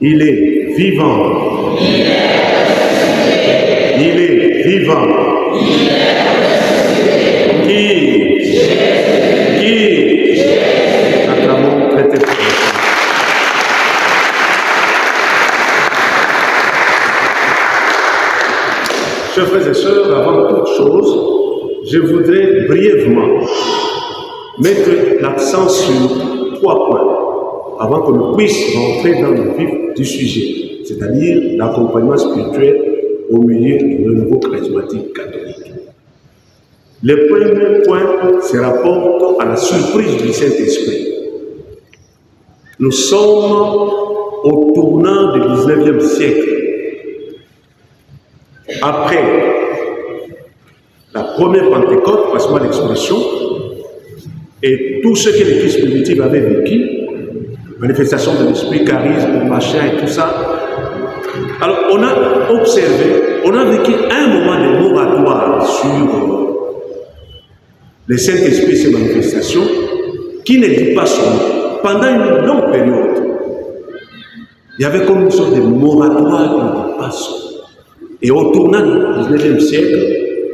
Il est vivant. Il est vivant. Qui acclamons très très fort. Chers frères et sœurs, avant toute chose, je voudrais brièvement mettre l'accent sur 3 points avant que nous puissions rentrer dans le vif du sujet, c'est-à-dire l'accompagnement spirituel au milieu du renouveau charismatique catholique. Le premier point se rapporte à la surprise du Saint-Esprit. Nous sommes au tournant du 19e siècle. Après la première Pentecôte, passe-moi l'expression, et tout ce que l'Église primitive avait vécu, manifestation de l'esprit, charisme, machin et tout ça. Alors on a observé, on a vécu un moment de moratoire sur le Saint-Esprit, ses manifestations, qui ne dit pas son nom. Pendant une longue période, il y avait comme une sorte de moratoire qui ne dit pas son nom. Et au tournant du 19e siècle,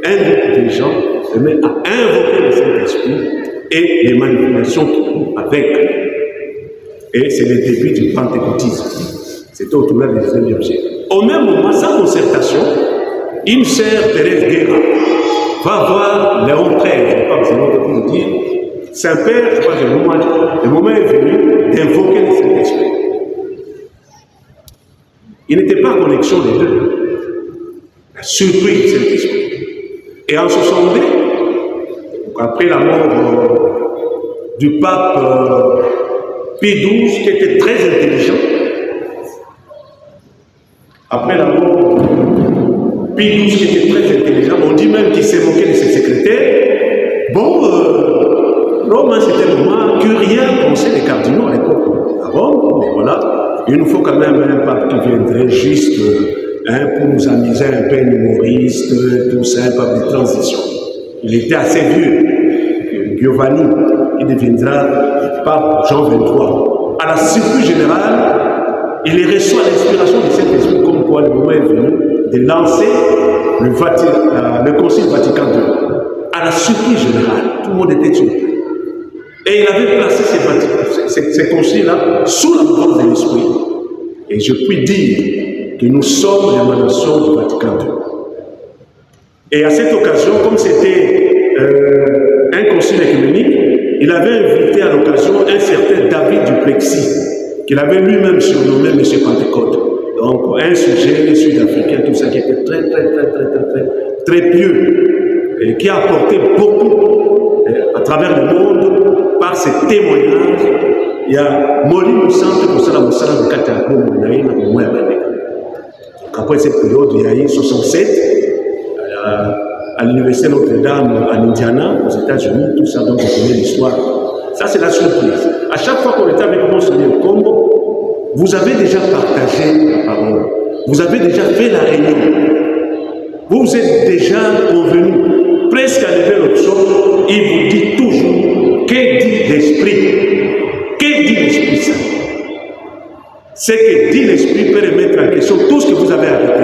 un groupe de gens se met à invoquer le Saint-Esprit et les manifestations qui vont avec. Et c'est le début du pentecôtisme. C'était au tournant du 19e siècle. Au même moment, sans concertation, une sœur, Thérèse Guéra, va voir Léon XIII, je ne sais pas pour vous dire, Saint-Père, je crois que le moment est venu d'invoquer le Saint-Esprit. Il n'était pas en connexion des deux. La surprise du Saint-Esprit. Et en 62, après la mort du pape Pie XII, qui était très intelligent, après la mort de Pie XII, qui était très intelligent, on dit même qu'il s'est moqué de ses secrétaires. Bon, Rome, c'était le moment que rien pensait les cardinaux à l'époque à Rome, mais voilà, il nous faut quand même un pape qui viendrait juste pour nous amuser un peu, humoriste, tout ça, un pape de transition. Il était assez vieux, Giovanni, qui deviendra pape Jean XXIII. À la surprise générale, il reçoit l'inspiration de Saint-Esprit comme quoi le moment est venu de lancer le Concile Vatican II. À la surprise générale, tout le monde était surpris. Et il avait placé ces conciles-là sous la mouvance de l'Esprit. Et je puis dire que nous sommes l'émanation du Vatican II. Et à cette occasion, comme c'était un concile écuménique, il avait invité à l'occasion un certain David du Plexi, qu'il avait lui-même surnommé M. Pentecôte. Donc, un sujet sud-africain, tout ça, qui était très pieux, et qui a apporté beaucoup à travers le monde par ses témoignages. Il y a Moli Moussante, pour ça, la Moussala de Katakou, Mounaï, après cette période, il y a eu 67, à l'université Notre-Dame, en Indiana, aux États-Unis, tout ça, donc on connaît l'histoire. Ça, c'est la surprise. À chaque fois qu'on était avec Monseigneur Combo, vous avez déjà partagé la parole. Vous avez déjà fait la réunion. Vous êtes déjà convenu. Presque à l'éveil l'option, il vous dit toujours, que dit l'Esprit? Que dit l'Esprit Saint? Ce que dit l'Esprit peut remettre en question tout ce que vous avez arrêté.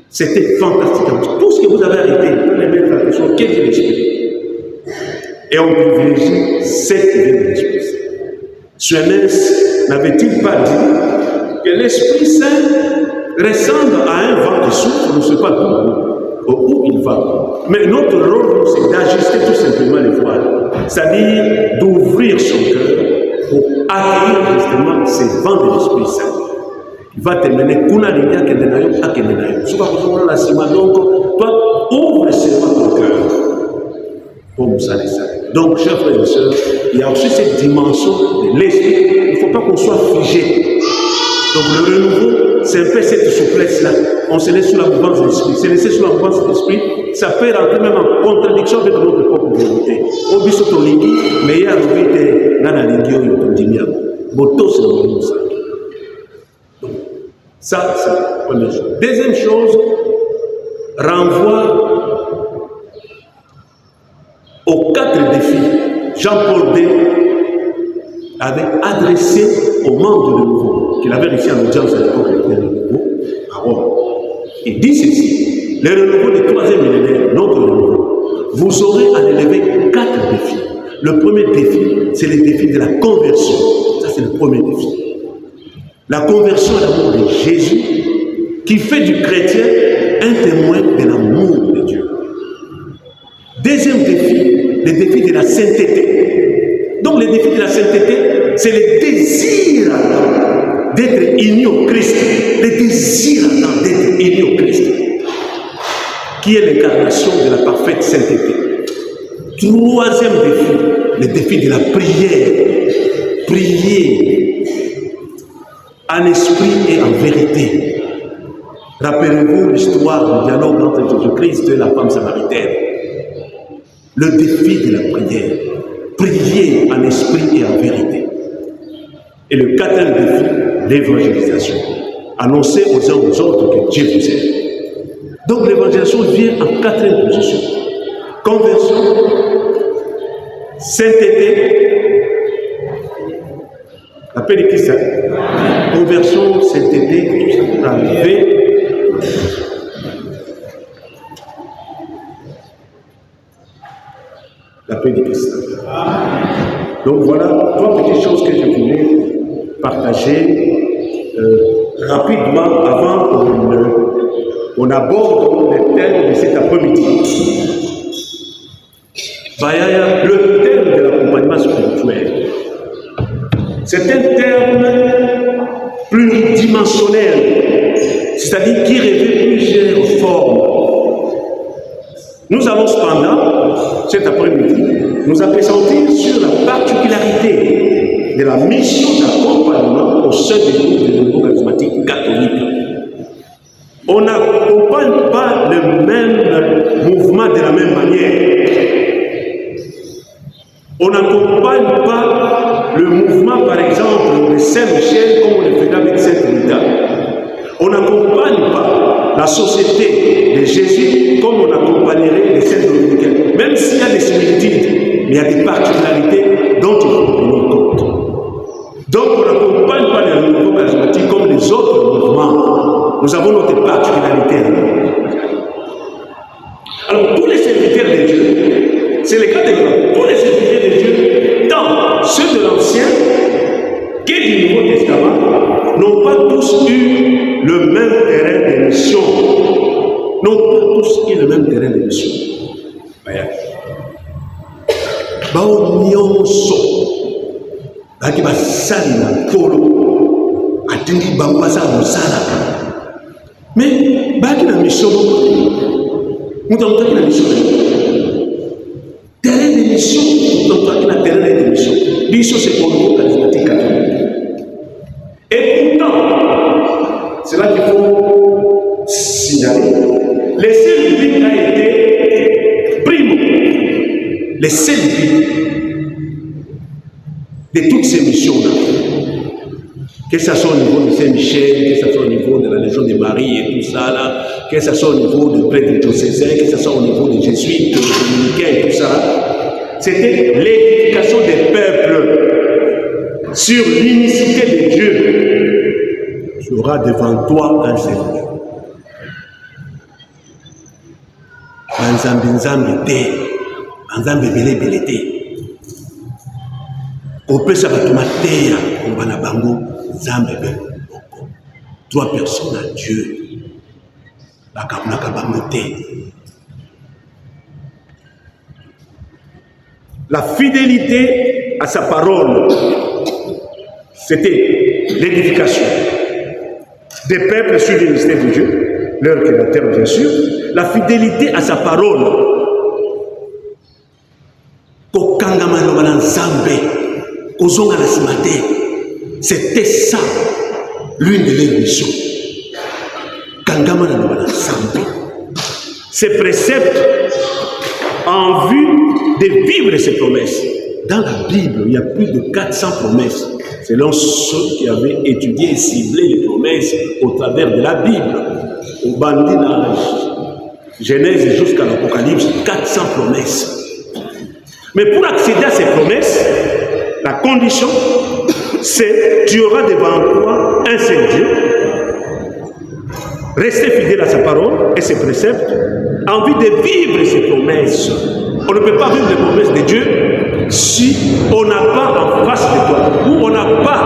C'était fantastique. Tout ce que vous avez arrêté peut remettre en question. Que dit l'Esprit? Et on privilégie ce qui vient de l'Esprit Saint. Suenès n'avait-il pas dit que l'Esprit Saint ressemble à un vent qui souffle, on ne sait pas où il va. Mais notre rôle, c'est d'ajuster tout simplement les voiles. C'est-à-dire d'ouvrir son cœur pour accueillir justement ces vents de l'Esprit Saint. Il va te mener kuna linia kenenayo à kenenayo. Souvent, vous avez la cima, donc, toi, ouvre seulement ton cœur pour nous saluer. Donc, chers frères et sœurs, il y a aussi cette dimension de l'esprit. Il ne faut pas qu'on soit figé. Donc, le renouveau, c'est un peu cette souplesse-là. On se laisse sous la mouvance de l'esprit. Se laisser sous la mouvance de l'esprit, ça peut rentrer même en contradiction avec notre propre volonté. Au biso to lingi, mais il y a un nana lingi au yotondimia. Boto, c'est le renouveau. Ça, c'est la première chose. Deuxième chose, renvoie aux 4 défis. Jean-Paul II avait adressé aux membres de nouveau, qu'il avait réussi en audience à l'époque de nouveau, à Rome. Il dit ceci, le renouveau du 3e millénaire, notre renouveau, vous aurez à élever 4 défis. Le premier défi, c'est le défi de la conversion. Ça, c'est le premier défi. La conversion à l'amour de Jésus, qui fait du chrétien un témoin de l'amour de Dieu. Deuxième défi, le défi de la sainteté. Donc, le défi de la sainteté, c'est le désir d'être uni au Christ. Le désir d'être uni au Christ, qui est l'incarnation de la parfaite sainteté. Troisième défi, le défi de la prière. Prier en esprit et en vérité. Rappelez-vous l'histoire du dialogue entre Jésus-Christ et la femme samaritaine. Le défi de la prière. Prier en esprit et en vérité. Et le quatrième défi, l'évangélisation. Annoncer aux uns aux autres que Dieu vous aime. Donc l'évangélisation vient en quatrième position. Conversion, sainteté, appelez qui ça? Conversion, sainteté, la V. L'appel de Christ. Donc voilà 3 petites choses que je voulais partager rapidement avant qu'on aborde le thème de cet après-midi. Le thème de l'accompagnement spirituel, c'est un terme pluridimensionnel, c'est-à-dire qui revêt plusieurs formes. Nous allons cependant, cet après-midi, nous appesantir sur la particularité de la mission d'accompagnement au sein des groupes de nouveaux charismatiques catholiques. On n'accompagne pas le même mouvement de la même manière. On n'accompagne pas le mouvement, par exemple, de Saint-Michel comme on le fait avec Saint-Rita. On n'accompagne pas la société de Jésus comme on accompagnerait les saints dominicains. Même s'il y a des similitudes, mais il y a des particularités dont il faut tenir compte. Donc on n'accompagne pas les nouveaux charismatiques comme les autres mouvements. Nous avons notre particularité. Alors tous les serviteurs de Dieu, c'est le cas de tous les serviteurs de Dieu, tant ceux de l'Ancien que du Nouveau Testament, n'ont pas tous eu le même terrain de mission. N'ont pas tous eu le même terrain de mission. Bao nyonso baki basali na polo atingi bango basa musala mais baki na mission mutamutaki na mission terrain de mission mutamutaki na terrain de mission mission c'est pour le charismatique catholique. Et pourtant c'est là qu'il faut signaler le seul but a été primo. Le seul but de toutes ces missions-là, que ce soit au niveau de Saint-Michel, que ce soit au niveau de la Légion de Marie et tout ça, là, que ce soit au niveau de prêtres diocésains, que ce soit au niveau des jésuites, des dominicains et tout ça, c'était l'édification des peuples sur l'unicité de Dieu. Tu auras devant toi un Seigneur. Nzambe belé te opesa bato mateya kobana bango nzambe moko 3 personnes à Dieu bakabunaka bango te. La fidélité à sa parole, c'était l'édification des peuples sur le mystère de Dieu, leur créateur bien sûr. La fidélité à sa parole, c'était ça l'une de leurs missions. Ces préceptes en vue de vivre ces promesses. Dans la Bible, il y a plus de 400 promesses, selon ceux qui avaient étudié et ciblé les promesses au travers de la Bible. Au bandinage, Genèse jusqu'à l'Apocalypse, 400 promesses. Mais pour accéder à ces promesses, la condition, c'est tu auras devant toi un seul Dieu. Restez fidèle à sa parole et ses préceptes, envie de vivre ses promesses. On ne peut pas vivre les promesses de Dieu si on n'a pas en face de toi, ou on n'a pas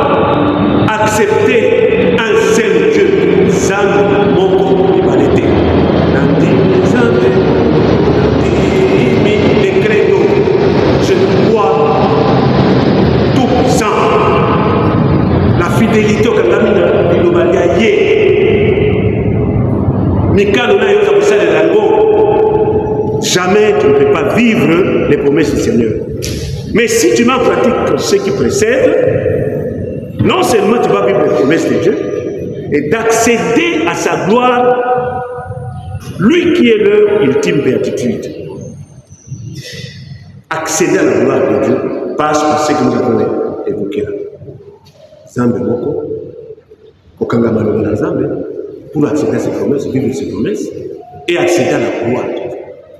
accepté un seul Dieu. Zang Moko Ibalete. Nandi Zande. Nandi les credos. Je crois tout puissant. La fidélité au Katamina, l'Omalia Yé. Jamais tu ne peux pas vivre les promesses du Seigneur. Mais si tu mets en pratique ce qui précède, non seulement tu vas vivre les promesses de Dieu, et d'accéder à sa gloire, lui qui est leur ultime béatitude. Accéder à la gloire de Dieu passe par ce que nous avons évoqué là. Zambe Moko, Okangamano Zambe, pour accéder à ses promesses, vivre ses promesses, et accéder à la gloire.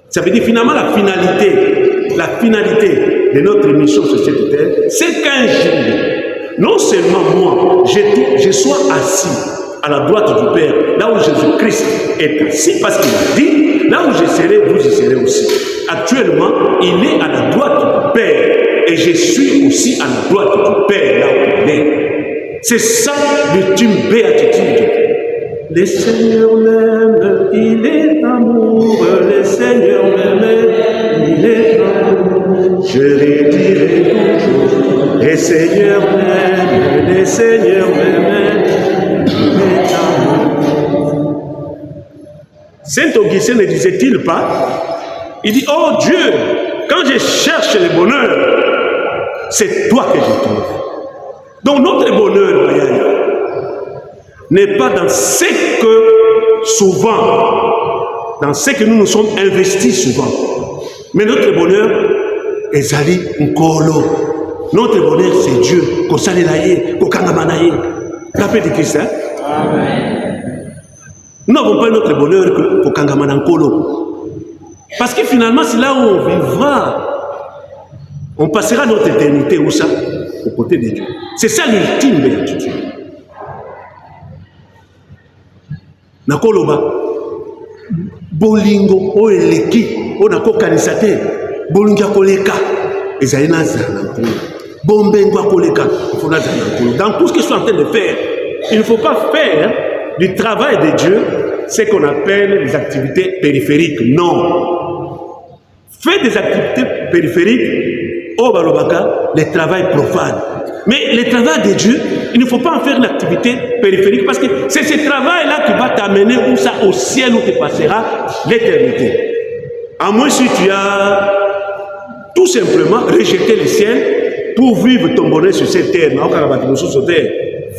Ça veut dire finalement la finalité de notre mission sur cette terre, c'est qu'un jour, non seulement moi, je sois assis à la droite du Père, là où Jésus-Christ est assis, parce qu'il a dit, là où je serai, vous y serez aussi. Actuellement, il est à la droite du Père, et je suis aussi à la droite du Père, là où il est. C'est ça l'ultime béatitude. Le Seigneur m'aime, il est amour. Le Seigneur m'aime, il est amour. Je le dirai toujours. Le Seigneur m'aime, le Seigneur m'aime, il est amour. Saint Augustin ne disait-il pas? Il dit, oh Dieu, quand je cherche le bonheur, c'est toi que je trouve. Donc notre bonheur, n'est pas dans ce que souvent, dans ce que nous nous sommes investis souvent. Mais notre bonheur est Zali Nkolo. Notre bonheur, c'est Dieu. Kosalelaye, Kokangamanaye. La paix de Christ. Amen. Nous n'avons pas notre bonheur que Kokangamankolo. Parce que finalement, c'est là où on vivra. On passera notre éternité où ça? Aux côtés de Dieu. C'est ça l'ultime béatitude. Nakoloba bolingo o eleki o nako kanisate bolinga koleka ezali na zana bombengo koleka fona zana. Dans tout ce que je suis en train de faire, il ne faut pas faire du travail de Dieu ce qu'on appelle les activités périphériques. Non. Fais des activités périphériques au balobaka, les travail profane. Mais le travail de Dieu, il ne faut pas en faire une activité périphérique parce que c'est ce travail-là qui va t'amener où ça, au ciel où tu passeras l'éternité. À moins si tu as tout simplement rejeté le ciel pour vivre ton bonheur sur cette terre.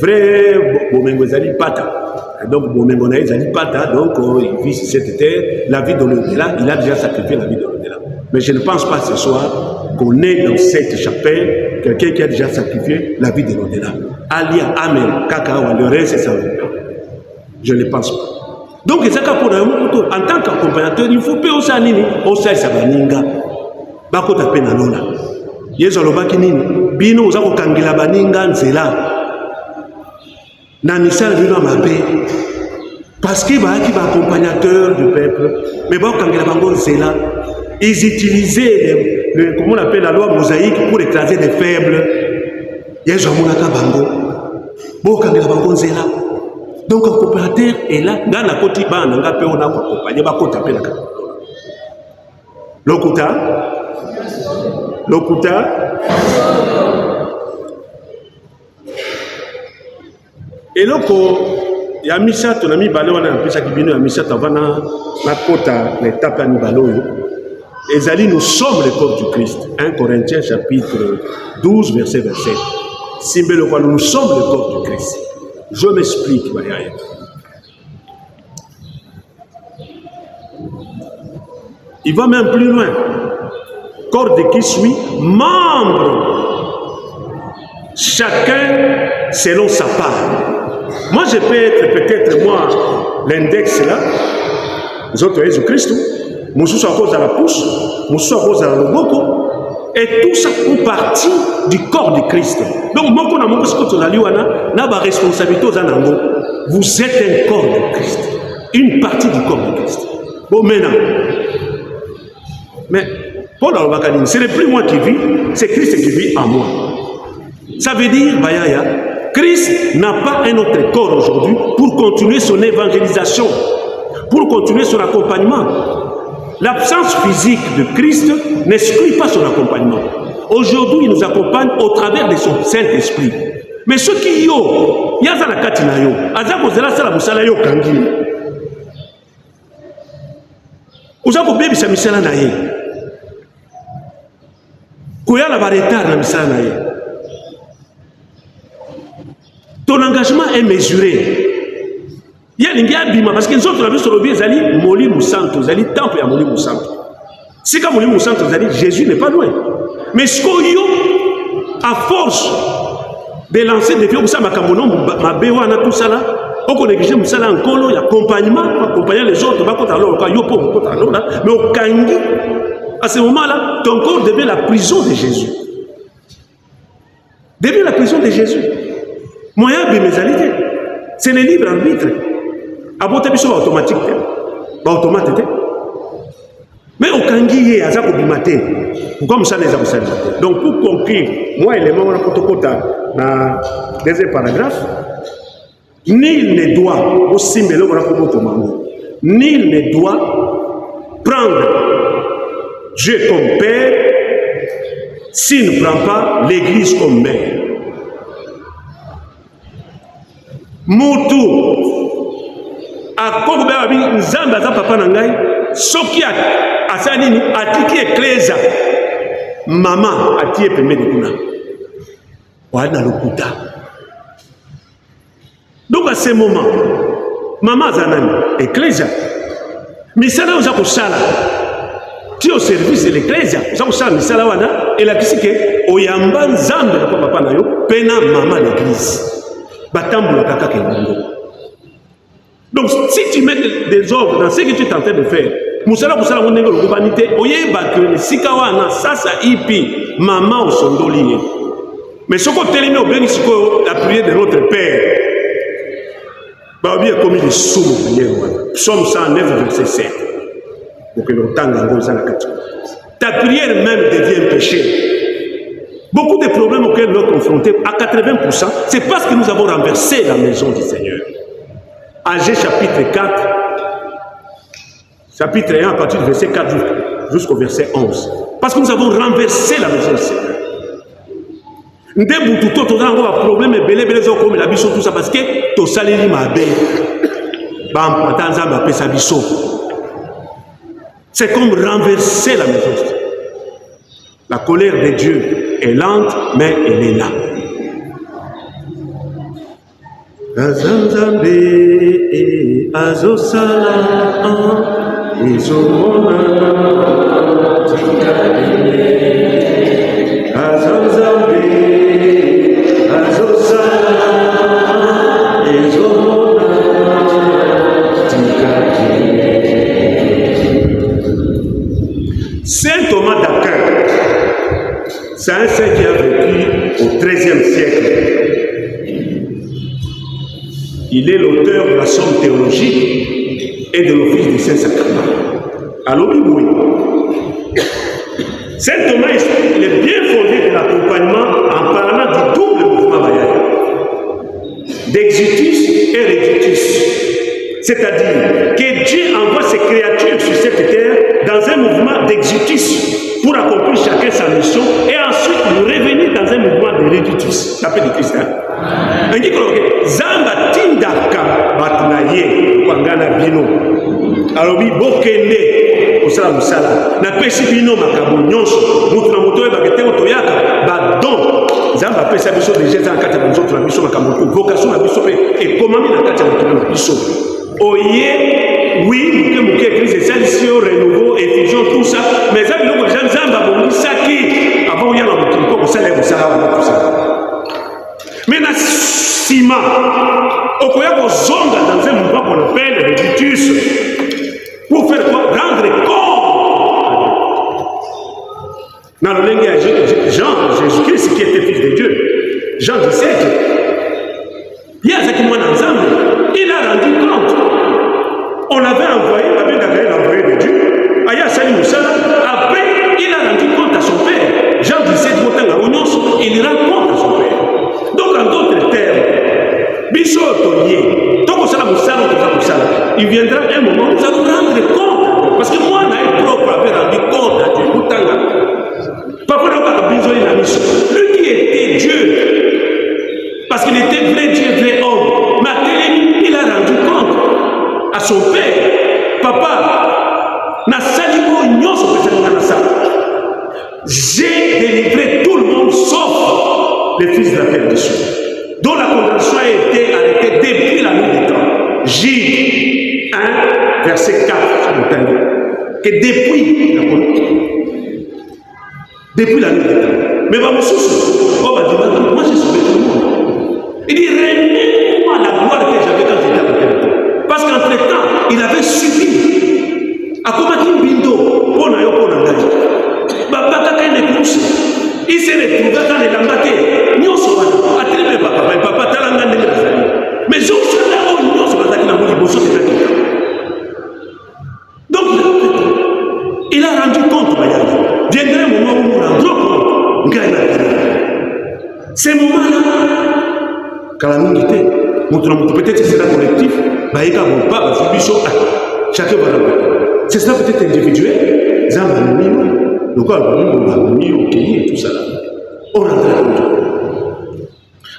Vrai, donc il vit sur cette terre, la vie de l'au-delà, il a déjà sacrifié la vie de l'au-delà. Mais je ne pense pas ce soir qu'on est dans cette chapelle quelqu'un qui a déjà sacrifié la vie de l'au-delà. Alia, Amen, Kaka, le reste, c'est ça. Je ne pense pas. Donc, en tant qu'accompagnateur, il faut payer au Sanini, au Saïsabaninga. Bako tapé na lola. Yezo lobaki nini? Bino oza kokangela baninga nzela. Na misala bino mabe. Parce que baaki ba accompagnateur du peuple, mais bakangela bango nzela. Ils utilisaient comment on appelle la loi mosaïque pour écraser des faibles. Yezo amonaka bango. Bakangela bango nzela. Donc un coopérateur est là, dans la côte bas, on a pu accompagner, on a côte appelé la Lokuta. Et donc, il y a Missa, ton ami Balo, on a un peu ça qui vient à Missa, tu vas dans la côte à l'étape à Nibalo. Et Zali, nous sommes le corps du Christ. 1 Corinthiens chapitre 12, verset 27. Simbelo, nous sommes le corps du Christ. Je m'explique, Maria. Il va même plus loin. Corps de qui suis membre. Chacun selon sa part. Moi, je peux être peut-être moi l'index là. Nous autres, Jésus-Christ. Nous sommes à cause de la pousse. Nous sommes à cause de la loboko. Et tout ça font partie du corps de Christ. Donc, moi, quand on a responsabilité aux anangos, vous êtes un corps de Christ. Une partie du corps de Christ. Bon, maintenant. Mais, Paul Al-Bakadine, ce n'est plus moi qui vis, c'est Christ qui vit en moi. Ça veut dire, Bayaya, Christ n'a pas un autre corps aujourd'hui pour continuer son évangélisation, pour continuer son accompagnement. L'absence physique de Christ n'exclut pas son accompagnement. Aujourd'hui, il nous accompagne au travers de son Saint-Esprit. Mais ceux qui yo, il y a la katina yo, azako zela sala musala yo kangi. Uzako bebi sa misala na ye. Koya la baretar na misala na ye. Ton engagement est mesuré. Il y a l'ingénieur bima parce que nous autres la vie sur le biais zali moli musanto zali temple ya moli musanto. Si comme moli musanto zali Jésus n'est pas loin. Mais ce qu'on yo à force de lancer des films ça makamono mabewa na tout ça là on connaît que j'aime ça là encore il y a accompagnement accompagner les autres va contre alors yo pour contre alors là mais au kangi à ce moment là ton corps devient la prison de Jésus. Devient la prison de Jésus. Moyen de mes alliés c'est le libre arbitre. Abote biso automatique ba automatique mais au kangi ya za ko bimate comme ça les abusali. Donc pour conclure moi élément on a kotokota na deuxième paragraphe nul ne doit au simbelo on a kotomango nul ne doit prendre Dieu comme père s'il ne prend pas l'église comme mère. Mutu akoko ba bi nzamba za papa na ngai soki asani ni atiki ekleza mama atie pembeni kuna wana lokuta. Donc à ce moment mama zanani ekleza misala oza kusala ti au service de l'ekleza oza kusala misala wana elakisi ke oyamba nzambe na papa na yo pena mama l'église batambola kaka kengo. Donc, si tu mets des ordres dans ce que tu es en train de faire, Moussala Moussala Mounégo le Goubanité, Oye Bakune, Sikawana, Sasa Ipi, Maman au Sondolier. Mais ce qu'on télé au Bénisiko, la prière de notre Père, Babi a commis des sous prières. Psaume 109, verset 7. Donc, le temps dans la ta prière même devient péché. Beaucoup de problèmes auxquels nous sommes confrontés, à 80%, c'est parce que nous avons renversé la maison du Seigneur. Agé chapitre 4, chapitre 1 à partir du verset 4 jusqu'au verset 11. Parce que nous avons renversé la maison du Seigneur. Nous avons un problème comme la biso tout ça parce que to saleli mabe. C'est comme renverser la maison du Seigneur. La colère de Dieu est lente, mais elle est là. Azanzambe azosala izomona azanzambe azosala izomona Saint Thomas d'Aquin, c'est un saint qui a vécu au XIIIe siècle. Il est l'auteur de la somme théologique et de l'office du Saint-Sacrement. Alors, oui. Saint Thomas, il est bien fondé de l'accompagnement en parlant du double mouvement Bayaya, d'exitus et reditus. C'est-à-dire que Dieu envoie ses créatures sur cette terre dans un mouvement d'exitus pour accomplir chacun sa mission et ensuite nous revenir dans un mouvement de reditus. Ça fait du Christ. On dit que Zamba tindaka batnaye kwangana bino. Alors oui, bokende osala musala. Na pesi bino makabo nyonso. Mutu na moto ba ketengo toyaka ba don. Zamba pesa biso déjà dans kati ya nzoto na biso makabo vocation na biso pe et comment na kati ya moto na biso. Oye, oui, que muke église salissio renouveau effusion tout ça, mais ça biloko déjà Zamba bonisaki avant ya na moto ko sala musala tout ça. Mais na sima, okoya kozonga dans un mouvement qu'on appelle le reditus. Pour faire quoi? Rendre compte. Dans le langue Jean, Jésus-Christ qui était fils de Dieu, Jean 17, il y a ce qui m'a ensemble, il a rendu compte. On avait envoyé, l'envoyé de Dieu, Aya Sali Moussa, après, il a rendu compte à son père. Jean 17, il rend compte à son père. Donc, en d'autres termes, il viendra un moment où nous allons rendre compte. Parce que moi, propre avait rendu compte à Dieu. Parfois, on a besoin de la mission. Lui qui était Dieu, parce qu'il était vrai Dieu, vrai homme, mais il a rendu compte à son père, papa, j'ai délivré tout le monde sauf les fils de la perdition, dont la condamnation a été arrêtée depuis la nuit des temps. J 1, verset 4, que depuis la nuit des temps. Mais moi j'ai sauvé tout le monde. Il dit, remets-moi la gloire que j'avais quand j'étais avec toi. Parce qu'entre-temps, il avait subi. À comment il bindo, on a eu pour l'engagement. Il s'est retrouvé dans les lambatés. Nous sommes à télé, papa, talanga de la. Mais je suis là où nous sommes à la bousson de la. Donc, il a rendu compte, viendra un moment où nous rendrons compte. Ces moments-là, calamité, peut-être que c'est la collectif, chacun va l'avoir. C'est cela peut-être individuel, donc, et tout ça. On rentre compte.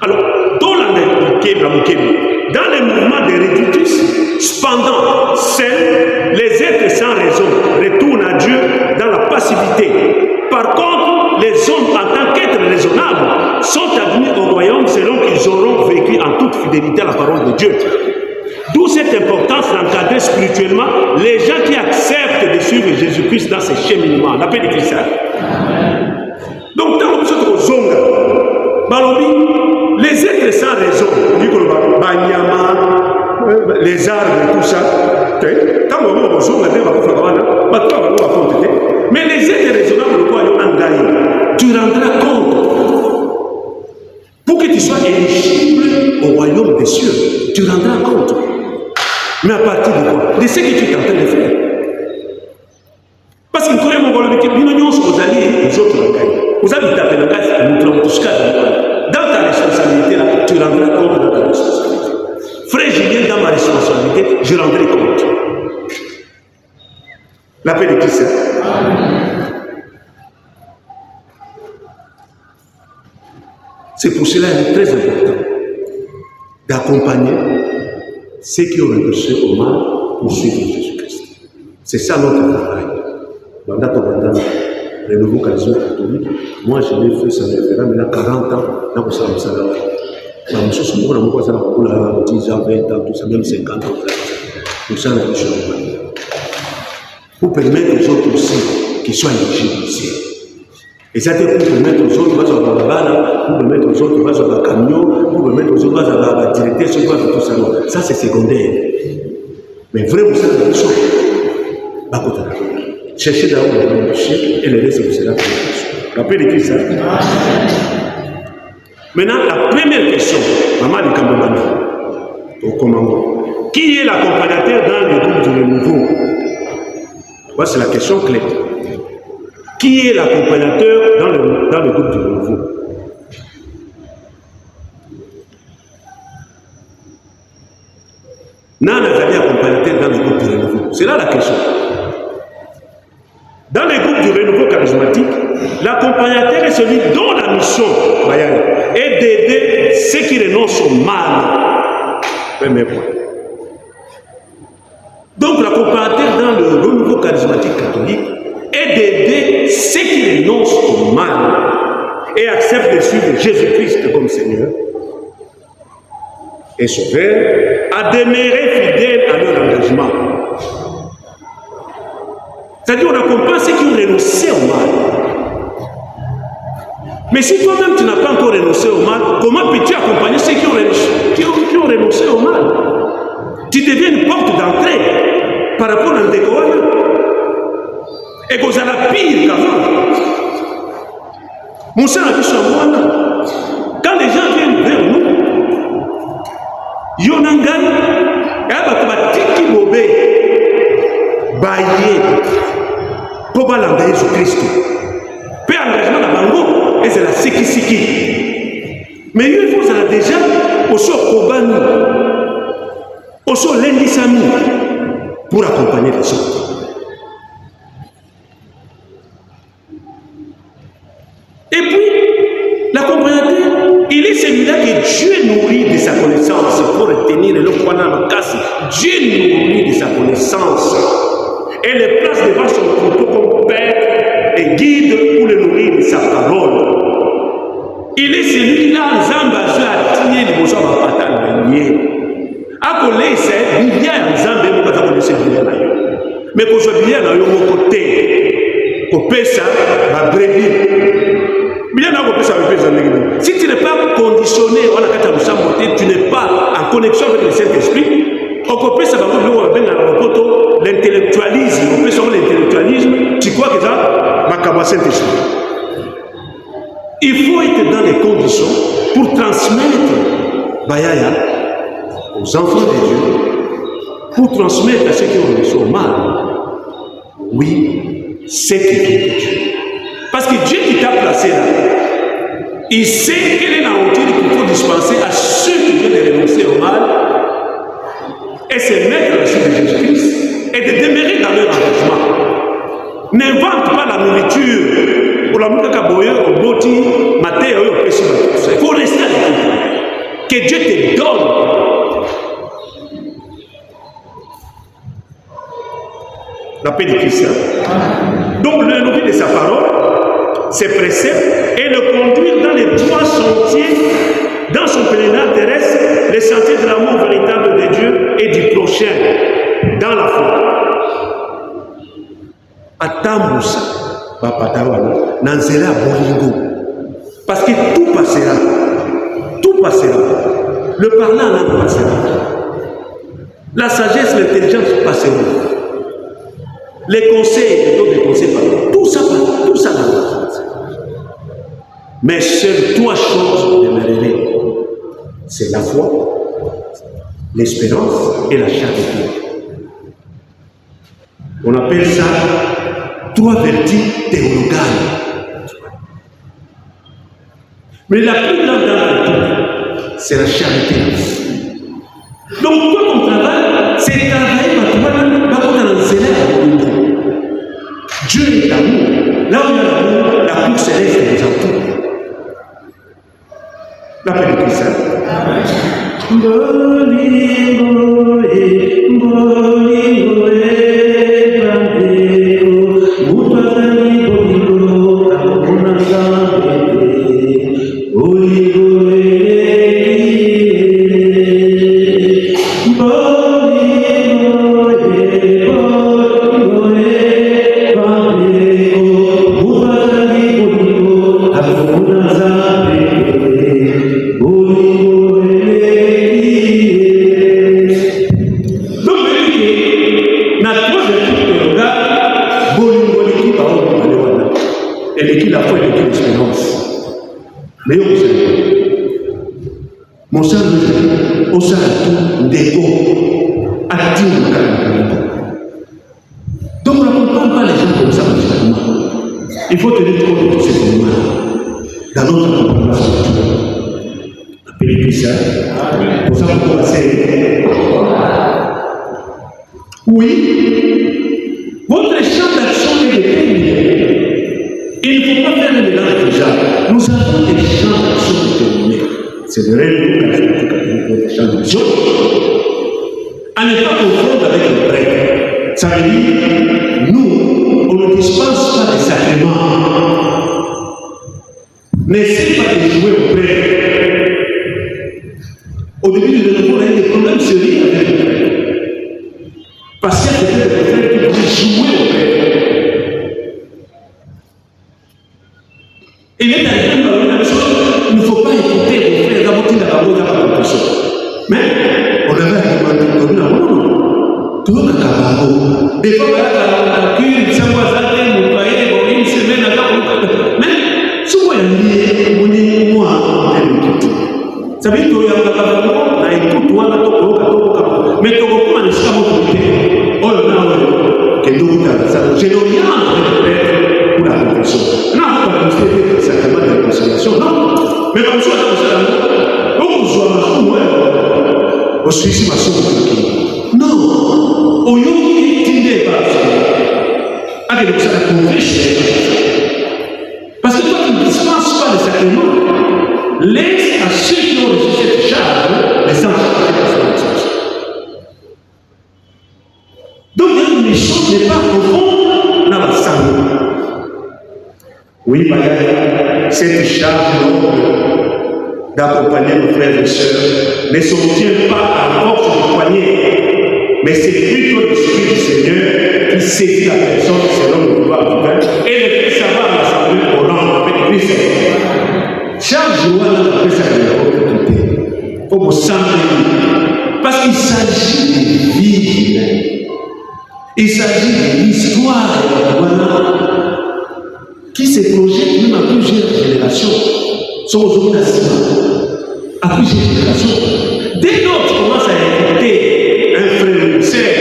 Alors, dans les mouvements de réductus, cependant, seuls les êtres sans raison retournent à Dieu dans la passivité. Par contre, les hommes, en tant qu'êtres raisonnables, sont admis au royaume selon qu'ils auront vécu en toute fidélité à la parole de Dieu. D'où cette importance d'encadrer spirituellement les gens qui acceptent de suivre Jésus-Christ dans ses cheminements. La paix de Christ. Donc, dans notre zonga, les êtres sans raison, les arbres et tout ça, mais les êtres raisonnables, tu rendras compte. Pour que tu sois éligible au royaume des cieux, tu rendras compte. Mais à partir de quoi? De ce que tu es en train de faire. Parce que nous connaissons aux alliés, aux autres langages. Vous avez tapé le gaz, dans ta responsabilité, là, tu rendras compte de ta responsabilité. Frère Julien, dans ma responsabilité, je rendrai compte. La paix de Christ. C'est pour cela qu'il est très important d'accompagner ceux qui ont réussi au mal pour suivre Jésus-Christ. C'est ça notre travail. Le nouveau charisme catholique, moi je l'ai fait, ça me fera maintenant 40 ans, dans le salon. Je me suis dit, on 10 ans, 20 ans, tout ça, même 50 ans. Pour ça, on a dit, pour permettre aux autres aussi qu'ils soient éligibles ici. Et ça, pour permettre aux autres, pour permettre aux autres, à camion, pour permettre aux autres, à directeur, tout ça. Ça, c'est secondaire. Mais vraiment, ça, c'est la chose. Cherchez d'abord le péché et le reste vous sera fait. Rappelez qui ça. Maintenant, la première question, maman de Kamabani, au commandant. Qui est l'accompagnateur dans le groupe du renouveau? Voilà, c'est la question clé. Qui est l'accompagnateur dans le groupe du renouveau? Nana Zali accompagnateur dans le groupe du renouveau. C'est là la question. Dans les groupes du renouveau charismatique, l'accompagnateur est celui dont la mission est d'aider ceux qui renoncent au mal. Premier point. Donc l'accompagnateur dans le renouveau charismatique catholique est d'aider ceux qui renoncent au mal et acceptent de suivre Jésus-Christ comme Seigneur et Sauveur, à demeurer fidèles à leur engagement. C'est-à-dire qu'on accompagne ceux qui ont renoncé au mal. Mais si toi-même tu n'as pas encore renoncé au mal, comment peux-tu accompagner ceux qui ont renoncé au mal? Tu deviens une porte d'entrée par rapport à un découvert. Et que vous allez pire qu'avant. Mon sang a vu son moine. Quand les gens viennent vers nous, Yonangan, Yabatiki Bobé, Baye, Kobalanda Jésus-Christ. Père engagement à Bango, et c'est la Siki. Mais il faut ça déjà, au sort Kobani, au sort Lendisami, pour accompagner les autres. Et puis, l'accompagnateur, il est celui-là que Dieu nourrit de sa connaissance pour retenir le Kwana Makasi. Dieu nourrit de sa connaissance et le place devant son troupeau comme père et guide pour le nourrir de sa parole. Il est celui-là, Zamba, à tirer les beaux hommes à patane. À coller, c'est bien Zamba, mais pas à connaître mais qu'on soit bien dans le côté, qu'on paie ça, ma brebis. Si tu n'es pas conditionné, tu n'es pas en connexion avec le Saint-Esprit, l'intellectualisme, tu crois que ça va Saint-Esprit. Il faut être dans les conditions pour transmettre Bayaya aux enfants de Dieu, pour transmettre à ceux qui ont reçu au mal. Oui, c'est qui est Dieu. Parce que Dieu qui t'a placé là, il sait quelle est la hauteur qu'il faut dispenser à ceux qui viennent de renoncer au mal et se mettre à la suite de Jésus-Christ et de demeurer dans leur engagement. N'invente pas la nourriture pour la nourriture au boti, maté, au péché. Il faut rester à l'écoute. Que Dieu te donne. La paix de Christ. Donc, le nourrir de sa parole, ses préceptes, et le conduire dans les trois sentiers, dans son pèlerinage terrestre, les sentiers de l'amour véritable de Dieu et du prochain, dans la foi. Atambusa, Bapatawana, Nanzela Bolingo. Parce que tout passera. Tout passera. Le parlant là passera. La sagesse, l'intelligence passeront. Les conseils, les autres conseils passeront. Tout ça passera. Tout ça passera. Mais seules trois choses demeureraient. C'est la foi, l'espérance et la charité. On appelle ça trois vertus théologales. Mais la plus grande d'entre toutes, c'est la charité. Donc, toi, ton travail, c'est travailler par toi, Dieu est amour. Là où il y a l'amour, la cour céleste nous entoure. La paix de Christ. Donc, on n'accompagne pas les gens comme ça. Il faut tenir compte de tous ces éléments dans notre accompagnement. Appelez ça. Pour ça, vous commencez. Oui, votre champ d'action est déterminé. Il ne faut pas faire le mélange déjà. Nous avons des champs d'action déterminés. C'est de réellement des champs d'action. À ne pas confondre avec le prêtre. Ça veut dire, nous, on ne dispense pas des sacrements. N'essayez pas de jouer au prêtre. Au début de notre cours, il y a des problèmes sérieux avec le prêtre. Parce qu'il y a des prêtres qui vont jouer au prêtre. Il est arrivé dans la chose, il ne faut pas écouter les frères d'abord dans la bonne application. Mais, on avait demandé comme là, non. Tout le monde des fois, la cure, ça va s'arrêter, mon père, une semaine, mais souvent, il y a vie to ya bakabano na écoute wana to ko mais to ko kuma nisika mo ko oh na que nous ça je n'ai rien pour la confession non pas le sacrement de la réconciliation non mais comme ça on soit au suicide non au yoki tinde pas avec le sacrement de la confession parce que toi tu ne dispenses pas les sacrements laisse à ceux qui ont reçu cette charge les enchaîner. Donc les choses n'est pas profonde dans la santé. Oui, madame, cette charge d'accompagner nos frères et sœurs ne s'obtient pas à force de poignet, mais c'est plutôt l'Esprit du Seigneur qui saisit la personne selon le pouvoir divin et le fait savoir l'assemblée au nom avec Christ. Chaque jour, on a appris ça comme au sang parce qu'il s'agit de vivre. Il s'agit de l'histoire qui se projette même à plusieurs générations. Sont aujourd'hui à plusieurs générations. Dès lors que tu commences à écouter un frère ou une sœur,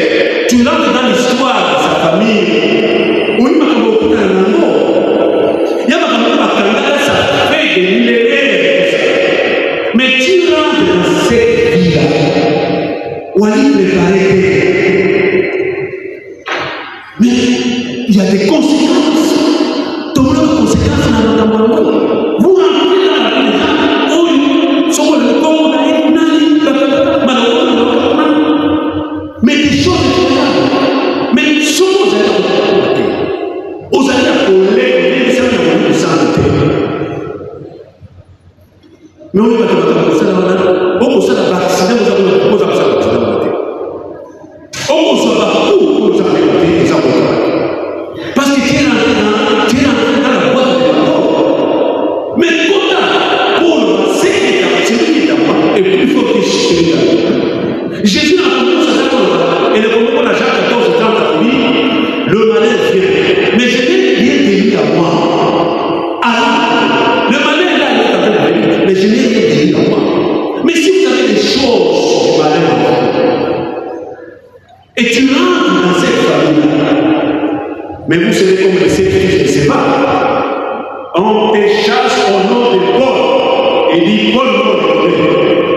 tu rentres dans l'histoire de sa famille. Oui, mais comme beaucoup d'amour. Il y a ma ça fait des millénaires. Mais tu rentres dans cette vie-là. Où aller préparer. Mais il y a des conséquences. Toutes les conséquences dans notre monde. Vous rentrez dans la maison. Oui, sur le corps, mais des choses incroyables. Mais des choses incroyables. Aux années à coller, les gens de santé. Mais on est pas capable de faire ça. On peut faire l'accident, vous avez proposé à ça. On peut faire tout pour ça. Parce que tu es rentré dans la boîte de la mort. Mais pour c'est qui est plus fort que celui-là. Jésus n'a pas dit ça, et le moment où la Jacques 14 ans dit, le malheur vient. Mais je n'ai rien délié à moi. Alors, le malheur là, il est en train de venir, mais je n'ai rien délié à moi. Mais si vous avez des choses du malheur, et tu rentres dans cette famille, mais vous serez comme les sept fils de Séba. On te chasse au nom de Paul. Il dit Paul, non,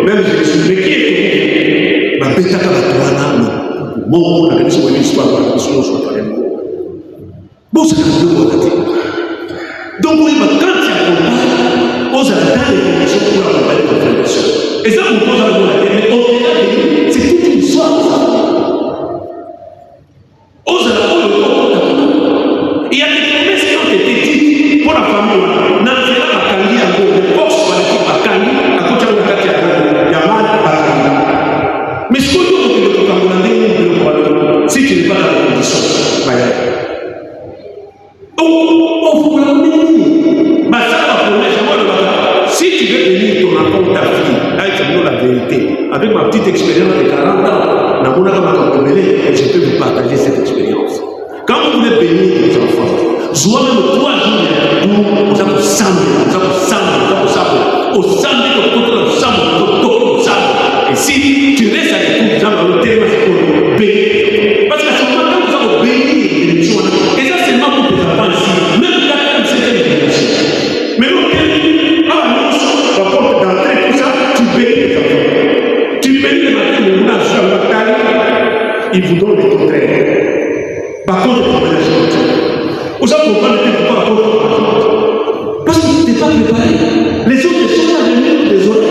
même je suis mais qui est ma pétaka la toana, mon la question de l'histoire, la question de l'histoire. Bon, c'est un peu bon. Donc, oui, quand tu accompagnes, aux attentes des conditions pour accompagner ton frère et soeur. Et ça, on pose à la tête, mais au-delà de c'est toute une histoire. Il y a des promesses qui ont été dites pour la famille. Nanzela Bakandi à Go, le poste va être Bakandi, à côté de la carte, Yaman Bakandi. Mais ce qu'on dit au Cameroun, si tu n'es pas dans la condition, si tu veux venir ton enfant, ta fille, là tu dis la vérité. Avec ma petite expérience de 40 ans, je peux vous partager cette expérience. Quand vous voulez bénir les enfants, soit même 3 jours, vous avez et si tu restes à l'écoute, vous allez bénir. Parce que à ce moment-là, vous allez bénir les gens. Et ça, c'est seulement pour les enfants ici. Même là, c'est une bénédiction. Mais l'autre, rapport d'entrée, tout ça, tu bénis les enfants. Tu bénis les enfants, ils vous donnent le contraire. Par contre, vous savez pourquoi ne t'es pas contre? Parce que tu n'es pas préparé. Les autres sont là de mettre des oreilles.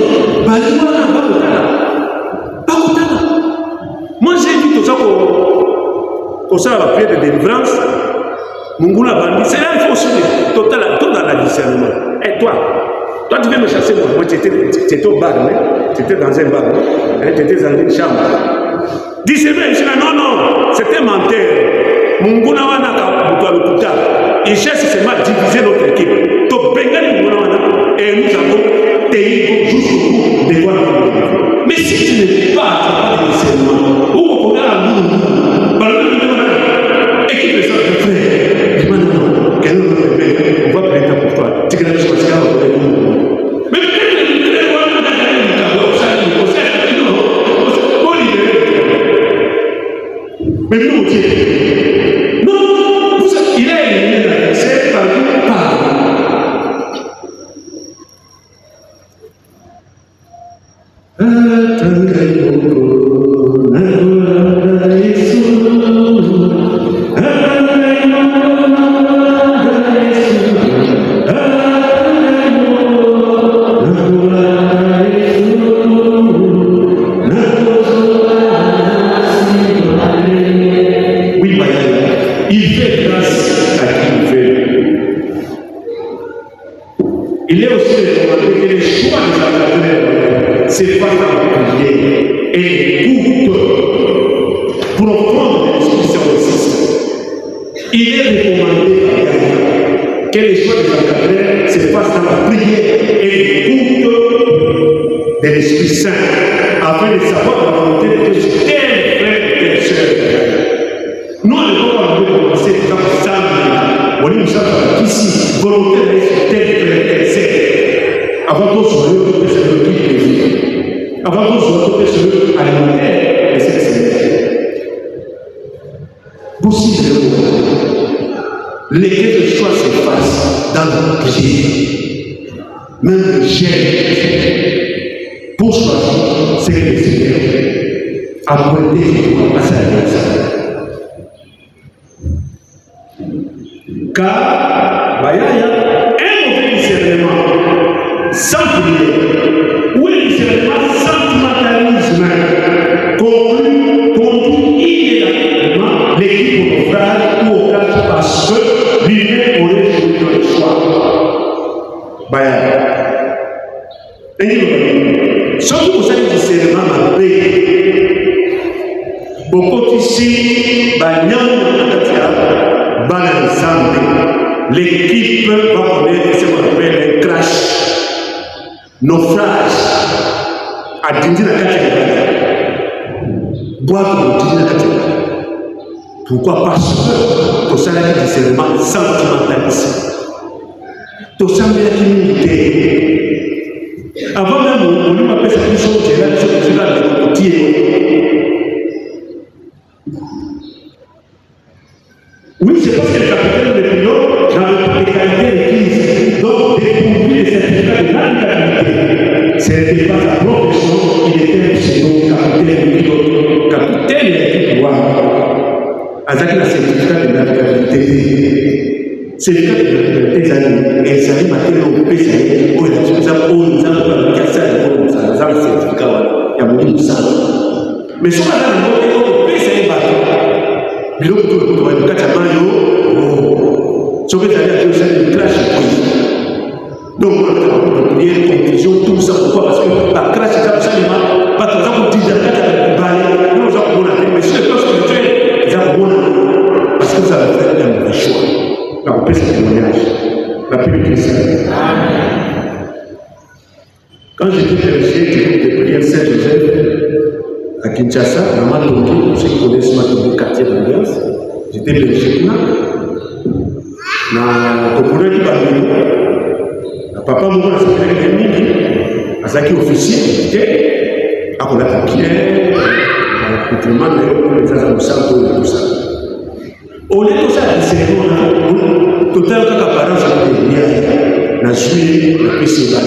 Moi, j'ai vu tout ça pour ça, la prière de délivrance. Mungula Bandi, c'est là qu'il faut suivre total dans la discernement. Et toi, tu viens me chasser moi. Moi, tu étais au bar, tu étais dans un bar, tu étais dans une chambre. Discernement, non, c'était menteur. Munguna wana ka butualukuta. Il cherche seulement à diviser notre équipe. Donc, Bengali Munguna wana, et nous avons tenu jusqu'au bout des voies. Mais si tu n'es pas capable de discernement, où on peut aller à nous, équipe de ça, de frère, dis-moi non, quel on va prêter pour toi. Tu connais ce que c'est. Mais Mais nous, on dit, non, il a éliminé la verset par le pardon. Il est aussi recommandé que les choix des encadreurs se fassent en prière et écoute profonde de l'Esprit Saint. Il est recommandé que les choix des encadreurs se fassent en prière et écoute de l'Esprit Saint afin de savoir la volonté de Dieu sur tel frère et telle sœur. Nous, on ne peut pas commencer comme ça. On dit, nous sommes ici, volonté de sur tel frère et telle sœur. Avant tout, sur le plaisir. Avant tout, sur le alimentaire et sexuel. Possible lesquels de choix se fassent dans le prière. Même le gène pour choisir ce que le Seigneur a pointé à sa grâce. Car, il y a un mauvais discernement sans prière, ou un discernement sentimentalisme conduit immédiatement l'équipe au naufrage ou au casse parce que lui-même aurait choisi le choix. Surtout pour ça, le discernement m'a payé. Beaucoup ici, l'équipe va connaître ce qu'on appelle un crash, naufrage, à Dindina Katia. Boire comme Dindina Katia. Pourquoi? Parce que tout ça, c'est discernement sentimentaliste. Tout ça, c'est l'humilité. Avant même, on lui appelle ça plus chose, j'ai là, je suis là, le côtier. Oui, c'est parce que le capitaine de pilote n'avait pas les qualités requises. Donc, dépourvu des certificats de navigabilité. Ce n'était pas sa profession, il était un pseudo capitaine de pilote. Capitaine de pilote. Avec le certificat de navigabilité. Certificat de navigabilité, ça dit, maintenant, on peut s'aider. Oh, il a dit, ça, oh, nous avons pas le certificat, nous avons le certificat, il y a beaucoup de ça. Mais si on a le mot, on peut s'aider bateau. Biloko tout le monde va être mayo, sauf que ça a été une crash. Donc, on a une conclusion, tout ça, pourquoi? Parce que la crash est absolument pas très important pour dire que nous avons bon mais sur le plan spirituel, nous avons bon parce que ça va faire un mauvais choix. Là, on peut se témoignage. La Bible chrétienne. Quand j'étais berger du groupe de prière Saint-Joseph, à Kinshasa, dans Matongi, pour ceux qui connaissent Matongi, quartier d'ambiance, j'étais berger là. Dans le Kopura du Bambou, papa Moura, ça fait des minutes, à ça qui est officier, à qu'on a papier, à l'équipement, les assassins, tout ça. Au lieu de ça, c'est total apparence à la juillet, la PCA.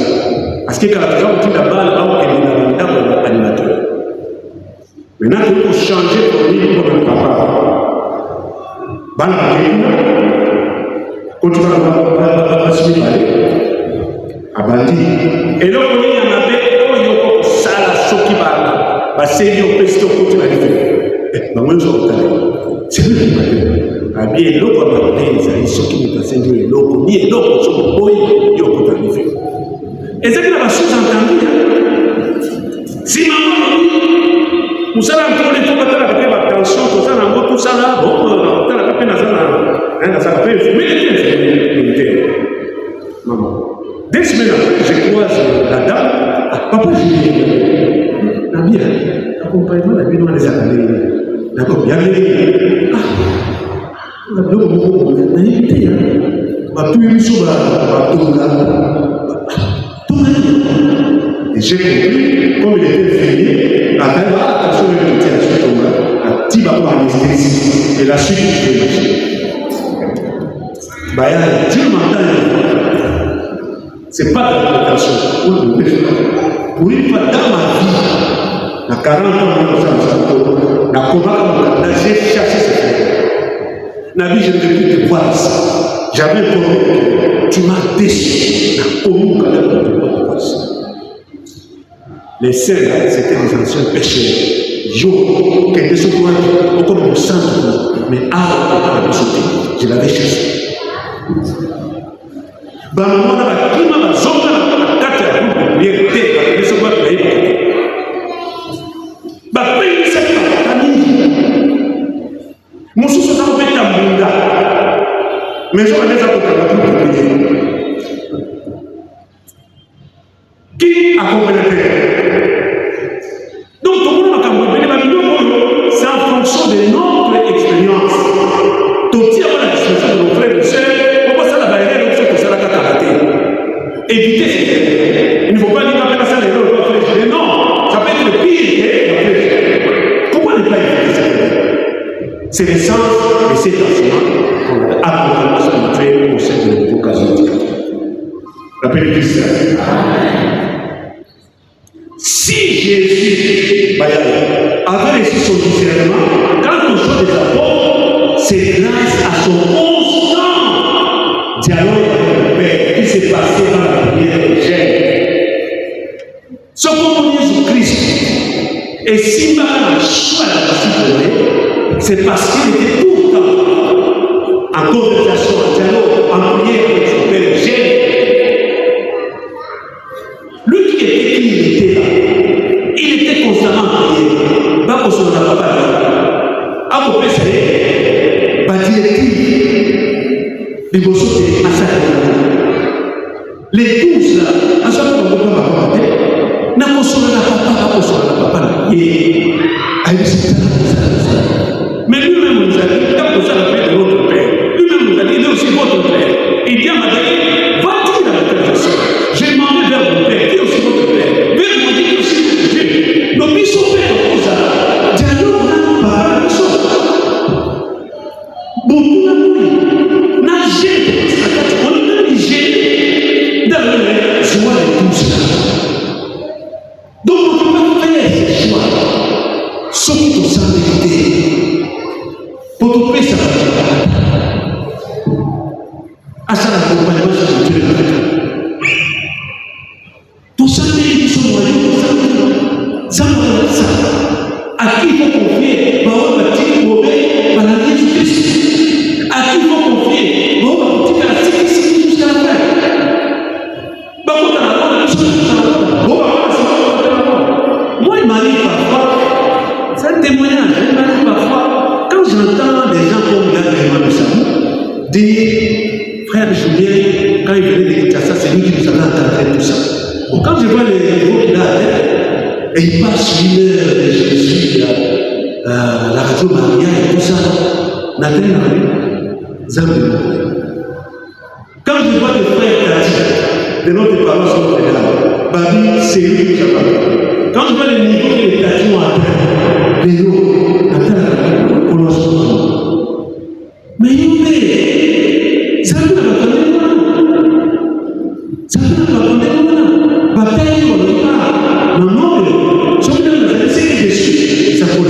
Parce que quand on dit la balle, on est dans l'animateur. Maintenant, il faut changer pour lui pour le papa. Quand tu vas se parler, à Bandi. Et là, on y en avait, on y a ça, la choquée, c'est lui, on peut se continuer à le faire. Moi, je vais c'est lui qui m'a dit. Ah bien, l'eau, on va dire, ils sont qui me passent de l'eau, ni l'eau, on se boit, il faut planifier. Et c'est que la sous-entendu. Si maman, nous allons encore les tout avec attention, tout ça, tout ça là, bon, on a la peine à ça, ça va faire fumer les pieds. Maman. Des semaines après, je croise la dame, papa, je dis, la bien, l'accompagnement, la vie, on les a allés. D'accord, bien allé. Ah, donc, on a été, on a tout eu sur la et j'ai compris, comme il était fini, la belle attention de l'utilisation, la petite va parler. anesthésie. Et la suite, je vais imaginer. Dieu m'entend. Ce n'est pas la prétention. Pour une fois dans ma vie, à 40 ans, j'ai chassé ce frère. Nabi, je ne veux plus te voir ici. J'avais promis que tu m'as déçu. Les saints, c'était des anciens pécheurs. Yo, quelque chose comme mon sang, mais je l'avais chassé. Mais je vais qui accompagne le Père? Donc, c'est en fonction de notre expérience. Donc, si on a la discussion de nos frères et sœurs, pourquoi ça la barrière, donc c'est que ça la karaté. Évitez ces erreurs. Il ne faut pas dire qu'après ça, l'erreur doit faire. Non, ça peut être le pire. Pourquoi ne pas éviter ces erreurs? C'est l'essence de cet enseignement qu'on a accompagnement spirituel au sein de nouveau charismatique. Rappelez Christ. Si Jésus avait reçu son discernement, quand on soit des apôtres, c'est grâce à son constant dialogue avec le Père qui s'est passé dans la prière de Jésus. Ce qu'on Jésus-Christ, et si mal a choisi la c'est parce qu'il était tout le temps en conversation, en dialogue, en prière avec son Père Jésus. Lui qui était là, il était constamment en prière. Pas qu'on soit dans la parole. À peu près, c'est les bossos de Assad. Les 12 là, à chaque fois qu'on va parler, n'a pas sur la papa, mais lui-même nous a dit, quand vous avez fait de votre père, lui-même nous a dit, il est aussi votre père. Il dit à Madame, va-t-il à la télévision? J'ai demandé vers mon père, qui est aussi votre père. Vers mon dit, qui est aussi votre Dieu. Donc, ils sont faits comme ça. Dialogue n'a pas la chose. Beaucoup n'a gêné. On a dit gêné dans le joie de tout cela. Donc, on ne peut pas faire ces choix. Sauf qu'on s'en vérité. Pour qu'on puisse à ça l'accompagnement spirituel de Dieu. Tout ça, ils sont moyens, ça. À qui il faut confier, par la Jésus-Christ. À qui il faut confier, jusqu'à la fin. Moi, il m'arrive parfois, c'est un témoignage, il m'arrive parfois, quand j'entends des gens comme Gagrément de Sabou dire, frère Julien, quand il venait de Kinshasa, c'est lui qui nous avait encadré tout ça. Bon, quand je vois les niveaux qu'il a atteint, et il passe une heure de Jésus, la radio Maria et tout ça, Nathalie Zambé. Quand je vois les frères Tati, de notre paroisse Notre-Dame, Babi, c'est lui qui nous a parlé. Quand je vois les niveaux que les Tati ont atteint, les lots, atteint, on en se mais il paie. Ça ne va pas connaître. Ça ne va pas connaître. Bataille, on ne pas. Maman, si on a c'est Jésus, ça peut le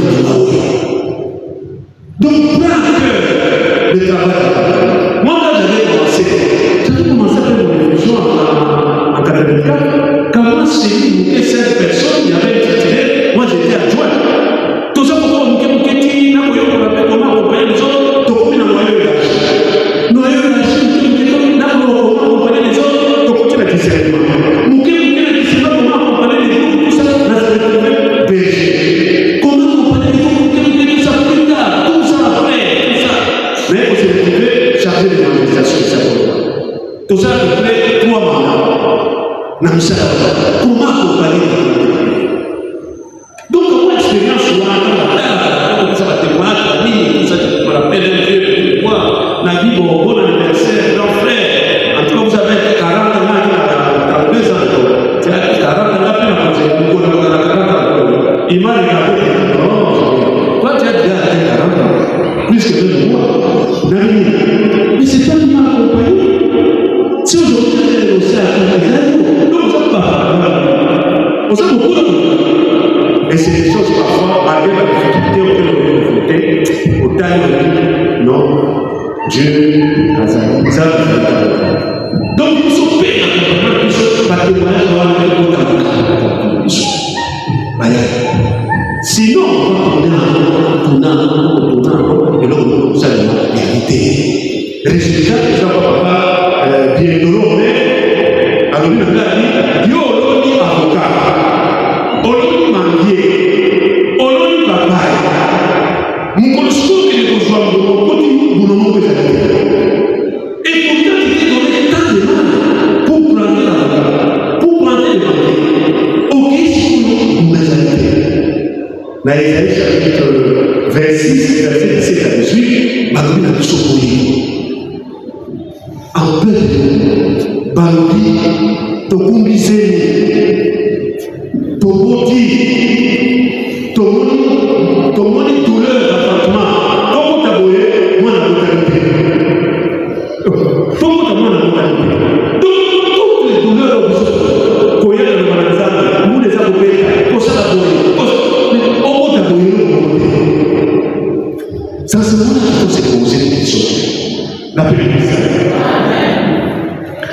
donc, plein que le travail. Moi, quand j'avais commencé à faire une réflexion en 84. Comment c'est que cette personne qui avait été tirée, moi j'étais adjoint. Tout ça pour moi, Mouké, n'a pas comment accompagner les autres, tout le monde a noyé la Chine, n'a pas comment accompagner les autres, tout le monde a discernement. Mouké, n'a discernement, comment accompagner les autres, tout ça, là c'est le berger. Comment accompagner les autres, tout ça plus tard, tout ça après, tout ça. Mais on s'est retrouvé. Et c'est des choses parfois, malgré la difficulté auquel on est confronté, au temps de non, Dieu, ça, donc ils sont payés à ils sont pas témoignage dans le sinon, on va tourner, et là, on va la vérité. Résultat, je ne vois pas bien doloreux, alors il a dit, yo, on dit avocat, on dit manguier, on dit papa, mon constat qui est pour soi, mon côté, mon nom que et pourtant, il est donné tant de mal pour planter l'avocat, pour planter le manguier. Ok, si vous mes amis. Dans Isaïe chapitre 26, verset 17 à 18, Balobi n'a plus sauvé. En peu, Balobi, Tokumbizé, Toboti, Tomoni douleur d'appartement, comment t'as boyé, moi la brutalité. Comment t'as moi la brutalité. Toutes les douleurs, Koya de Manazana, nous les avocats, pour ça la boyé. Ça, c'est moi qui faut se poser des questions. La paix de l'Israël.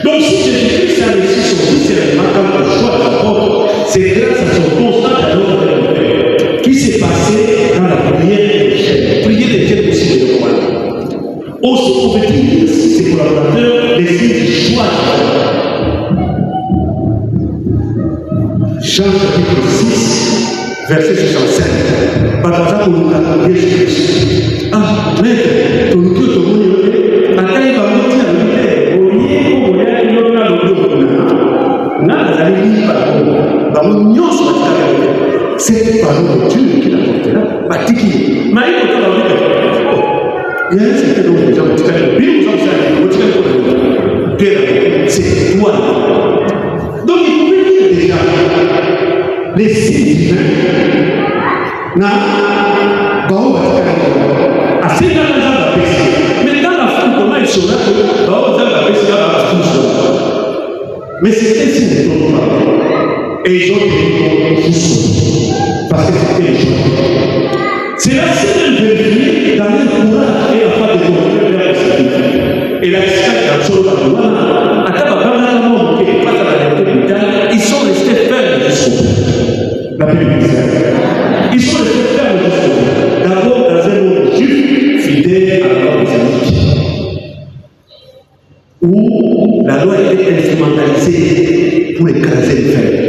Donc, si Jésus-Christ a laissé son fils et la marque de choix de la porte, c'est grâce à son constat d'amour de la paix qui s'est passé dans la prière des chaînes. Prier des chaînes aussi de roi. Aussi, prophétique, ses collaborateurs décident du choix de Jean chapitre 6, verset 65. Par exemple, pour nous raconter Jésus-Christ. Ah, maître, ton Dieu, ton Dieu, la taille va monter à l'unité. Au lieu où il y a une autre c'est parole de Dieu qui l'a porté là. Batiki. Mais il faut il y a un certain nombre de gens qui disent c'est toi. Donc il pouvait dire déjà les signes divins. Assez dans les gens d'apprécier. Mais dans la femme, comment il saura que mais c'était un signe de ton papa. Et ils ont dit juste parce que c'était les gens. C'est la seule vérité dans le courage et la part de contrôler vers le salut. Et la discrétion sur la loi, à Tabakamana, qui est pas à la réalité brutale, ils sont restés fermes jusqu'au bout. La Bible dit ça. Ils sont restés fermes jusqu'au bout. D'abord dans un monde juif, fidèle à la loi islamique. Où la loi était instrumentalisée pour écraser les frères.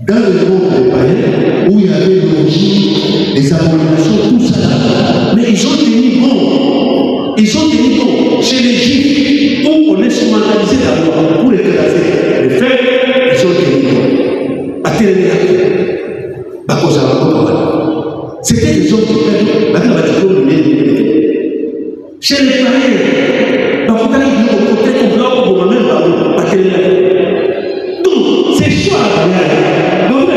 Dans le monde des païens, où il y avait l'orgie, les abominations, tout ça, mais ils ont tenu bon. Ils ont tenu bon. Chez les juifs, où on instrumentalisait la loi pour écraser les frères, ils ont tenu bon. À c'était des hommes qui chez les païens, donc c'est choix à donc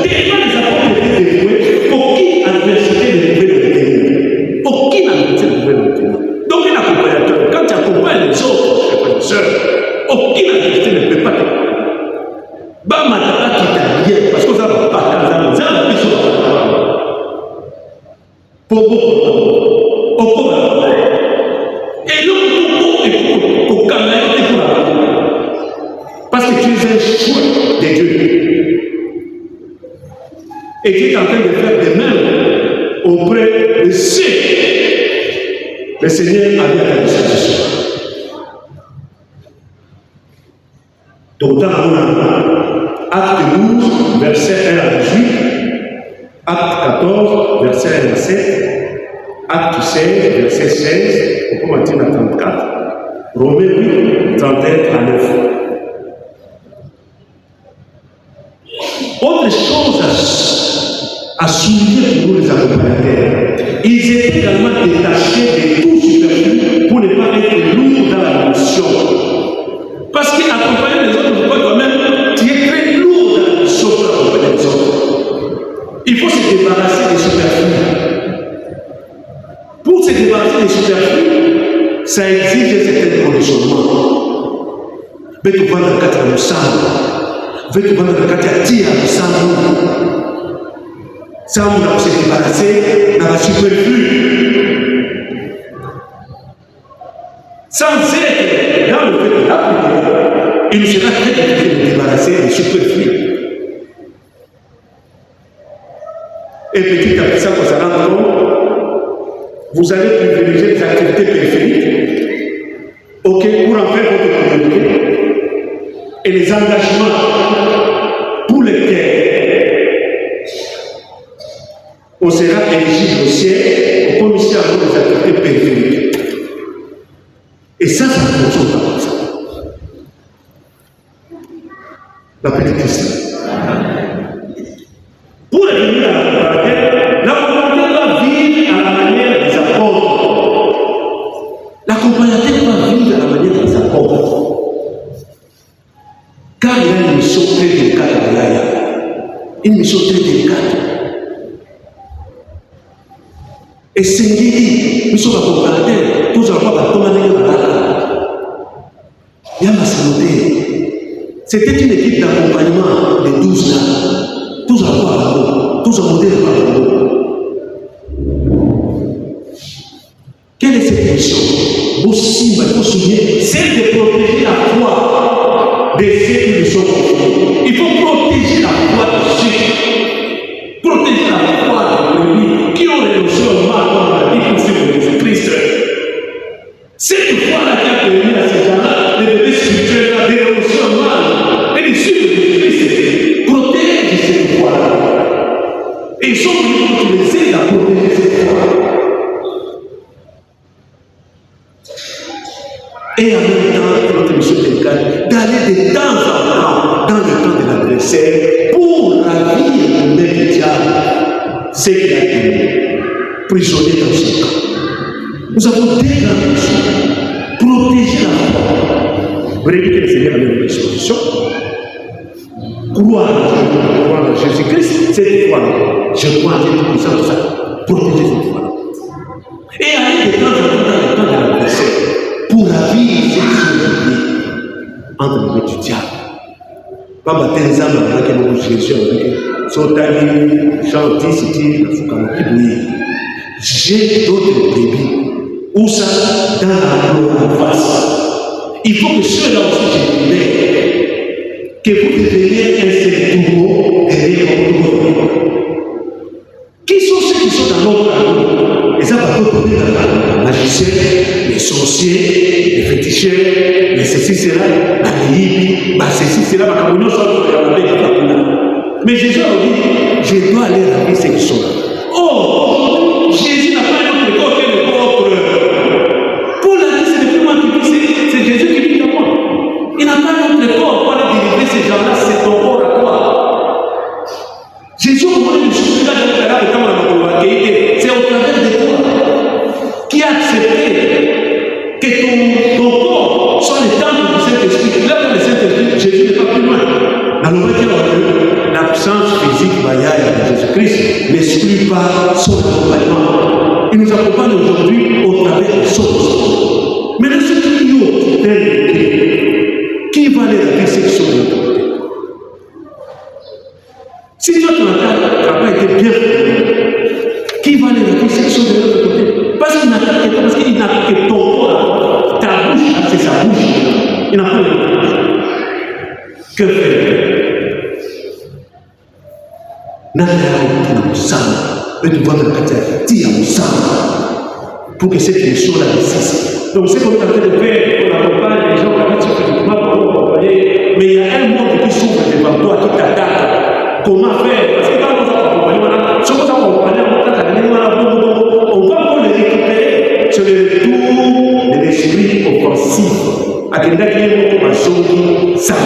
tellement les apôtres étaient dévoués, aucune adversité ne pouvait le détenir. Aucune adversité ne pouvait le détenir. Donc un accompagnateur, quand tu accompagnes les autres, les soeurs, aucune adversité ne peut pas te détenir. Bamatala qui t'a bien, parce que ça va pas dans un ça va plus sur pour beaucoup. Et l'autre, au Canada, et pour la parce que tu es un choix de Dieu. Et tu es en train de faire de même auprès de ceux que le Seigneur a mis à ta disposition. Donc, dans Acte 12, verset 1 à 18, Acte 14, verset 1 à 7, Acte 16, verset 16, au commentaire à 34, Romains 8, 31 à 9. Autre chose à souligner pour nous les accompagnateurs, ils étaient également détachés de tout superflu pour ne pas être lourds dans la mission. Parce qu'accompagner les autres, quand même, tu es très lourd dans la mission pour accompagner les autres. Il faut se débarrasser des superflus. Pour se débarrasser des superflus, ça exige un certain conditionnement. Mais tu vois dans le cadre de sang. veut te vendre le quartier à tir sans nous. Sans nous, on s'est débarrassé, on va superflu. Sans être dans le fait de la prière, il sera très difficile de débarrasser des superflus. Et petit à petit, ça vous rend compte, vous allez privilégier les activités périphériques, ok, pour en faire votre priorité, et les engagements pour lesquels on sera éligible au ciel, au commissaire des activités périphériques. Et ça ne fonctionne pas comme ça. La petite question. Pour revenir à la communauté doit vivre à la manière des apôtres. La communauté doit vivre à la manière des apôtres. Car il y a une mission très délicate à Yaya. Une mission très délicate. Et c'est dit, nous sommes à communauté, tous en voie de commander de la il y a ma saluté. C'était une équipe d'accompagnement de 12 là. Tous en voie de tous en modèle de quelle est cette mission? Aussi, il faut souligner, c'est de protéger la foi de ceux qui nous sont confiés. Il faut protéger la foi de ceux. Protéger la foi de lui qui ont renoncé au mal comme on a dit pour suivre Jésus-Christ. Cette foi-là qui a permis à ces gens-là, les bébés spirituels-là, de renoncer au mal et de suivre Jésus-Christ. Protège cette foi-là. Et ils sont venus pour les aider à protéger cette foi. Et en même temps, notre mission délicate, d'aller de temps en temps dans le camp de l'adversaire pour ravir le maître du diable, ce qu'il a été prisonnier dans ce camp. Nous avons deux grandes missions. Protéger la foi. Vous voyez que le Seigneur a mis une disposition. Croire en Jésus-Christ, cette foi-là. Je crois en Dieu tout pour ça. Protéger cette foi-là. Et aller de temps en temps dans le camp de l'adversaire pour ravir ceux qui sont liés entre le maître du diable. Pas battre les âmes avec lesquelles Jésus a dit Sotani, Chanti, Siti, Fukanoki, j'ai d'autres brebis. Où ça? Dans la face. Il faut que ceux-là aussi je dirais que vous deveniez un seul troupeau derrière votre troupeau. Qui sont ceux qui sont dans notre amour? Les abattus, les magiciens, les sorciers, les féticheurs, les ceci, cela, les hippis, ceci, cela, mais Jésus a dit, je dois aller ravir ceux qui sont là. Oh, Jésus n'a pas un autre corps que le corps. Paul a dit, c'est plus moi qui dis, c'est Jésus qui vit en moi. Il n'a pas un autre corps pour aller délivrer ces gens-là, c'est ton corps à toi. Jésus a demandé de choses là, c'est au travers de toi qui a accepté que ton corps soit le temple du Saint-Esprit. Là, dans le Saint-Esprit, Jésus n'est pas plus loin. La nouvelle l'absence physique de Jésus-Christ n'exclut pas son accompagnement. Il nous accompagne aujourd'hui au travers des choses. Mais dans ce qui va aller avec ceux qui sont de l'autre côté? Si toi, ton attaque n'a pas été bien fait, qui va aller avec ceux qui sont de l'autre côté? Parce qu'il n'attaque pas, parce qu'il n'a que ton corps, ta bouche, c'est sa bouche. Il n'a pas de bouche. Que faire? Pour que cette mission-là existe. Donc, c'est comme ça que de faire, on accompagne les gens qui habitent physiquement pour accompagner. Mais il y a un monde qui s'ouvre devant toi, qui t'attaque. Comment faire? Parce que quand on s'accompagne, on va encore les récupérer sur le retour de l'esprit offensif. À quel moment on va sauver ça?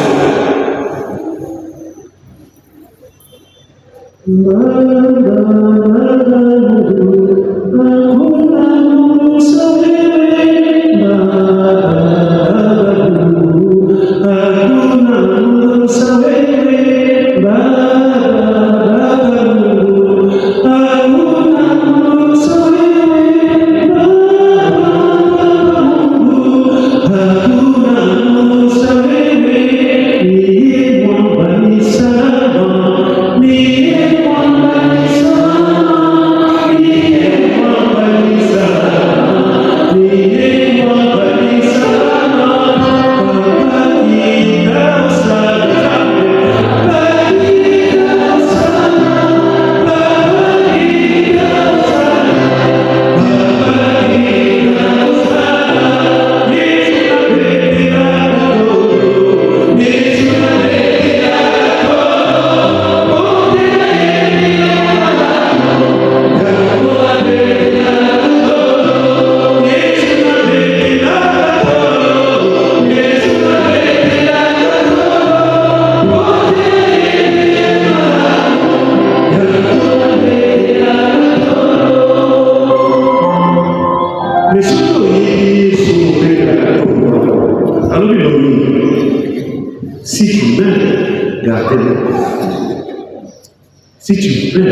Si tu peux,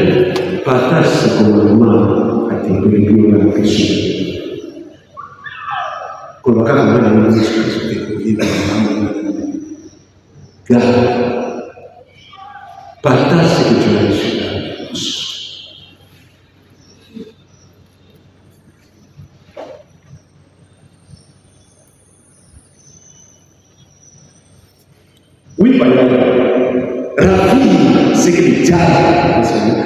partage ce commandement à tes collègues dans la question. Garde, partage ce que tu as reçu. Oui, par exemple, c'est que les diables,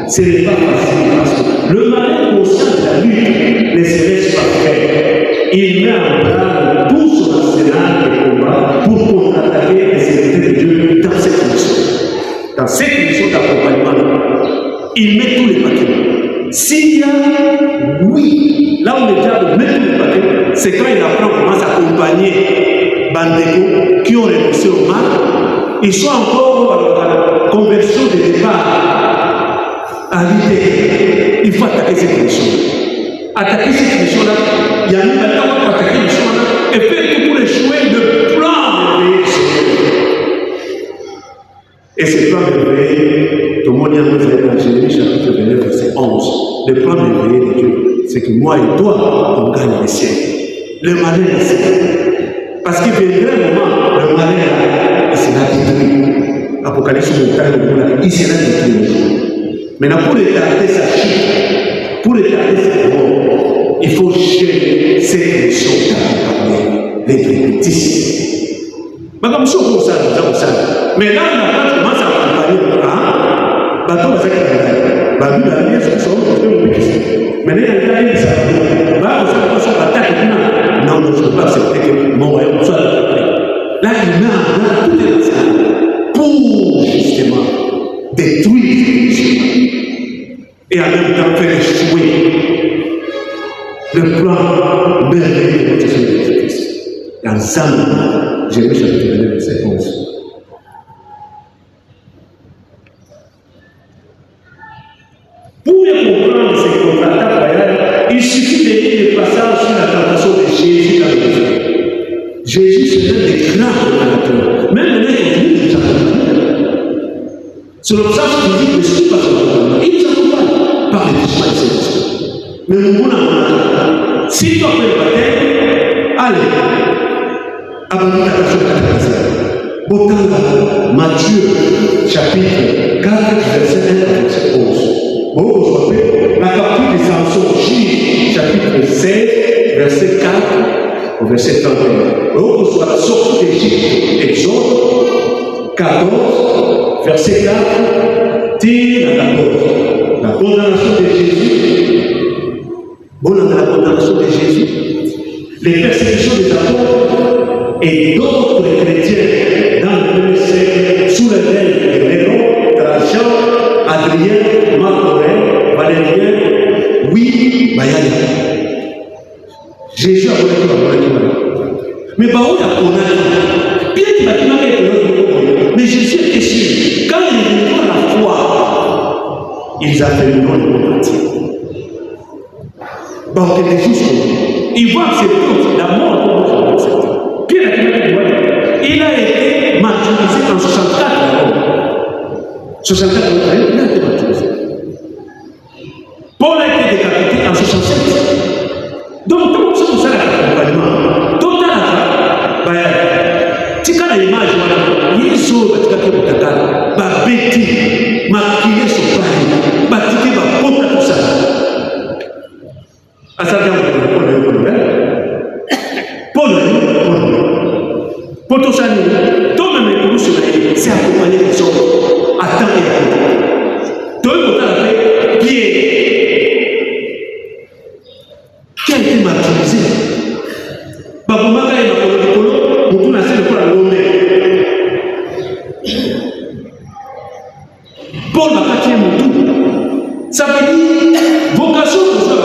ce n'est pas facile parce que le malin conscient de la lutte ne se laisse pas faire. Il met en place tout son arsenal de combat pour contre-attaquer les serviteurs de Dieu dans cette mission. Dans cette mission d'accompagnement, il met tous les paquets. S'il y a oui, là où le diable met tous les paquets, c'est quand il apprend comment s'accompagner Bandeko qui ont renoncé au mal. Ils sont encore à la conversion de départ à l'idée. Il faut attaquer cette mission. Attaquer cette mission-là, il y a une bataille pour attaquer cette mission-là et faire tout pour échouer le plan merveilleux. Et ce plan merveilleux, tout le monde y a vu dans Jérémie chapitre 29, verset 11. Le plan merveilleux de Dieu, c'est que moi et toi, on gagne le ciel. Le malin le ciel. Parce qu'il viendra un moment, le malin là, il sera détruit. Apocalypse il sera détruit. Maintenant, pour retarder sa chute, pour retarder sa mort, il faut gérer cette mission d'accompagner les répétitions. Mais comme ça, on ça. Mais là, on commence à accompagner. Bateau, va s'accompagner. Bateau, la vie, c'est ça, mais là, il y a ça. Non, je ne peux pas accepter que mon royaume soit détruit. Là, il met en place toutes les choses pour justement détruire les choses et en même temps faire échouer le plan merveilleux de notre Seigneur Jésus-Christ. Dans Psalm, Jérémie chapitre 29, verset 11. Pour bien comprendre ce contre-attaque royale, il suffit de lire le passage sur la tentation de Jésus dans le désert. Jésus se donne des grands préparateurs. Même les églises nous accompagnent. Sur le passage physique, ne suit pas son accompagnement. Il nous accompagne par les chemins de Saint-Esprit. Mais nous voulons accompagner. Si tu as fait le baptême, allez, abandonne la passion de la personne. Autant Matthieu, chapitre 4, verset 1 à verset 11. Bon, la capture des Samson, Juge, chapitre 16, verset 4 au verset 31. On soit la sortie d'Égypte, Exode 14, verset 4, tire la porte. La condamnation de Jésus. Bon, la condamnation de Jésus. Les persécutions des apôtres et d'autres chrétiens dans le premier siècle sous le règne de Néron, Trajan, Adrien, Marc-Aurèle, Valérien, oui, Bayaya. Jésus a volé tout le mais Baou a connu. Bien qu'il a dit mais Jésus était sûr. Quand il est venu à la foi, ils avaient le nom de mon entier. Baou était juste. Il va accepter la mort pour nous accepter. Pierre a dit, il a été martyrisé en 64 ans. 64 ans, il a été martyrisé. Paul a été décapité en 67. Donc, tout ça, c'est l'accompagnement. Total, tu as l'image, il y a des choses qui ont été bêtis, maquillés sur Paris, bâtis, porte tout ça. À ça, Paul, pour tout ça, toi-même, c'est accompagner les autres à temps et à temps. Toi, tu as appelé Pierre, qui a été martyrisé. Babumaka est dans le colo, pour tout la scène pour la longue. Paul n'a pas tué mon tout. Ça veut dire, vocation pour ça,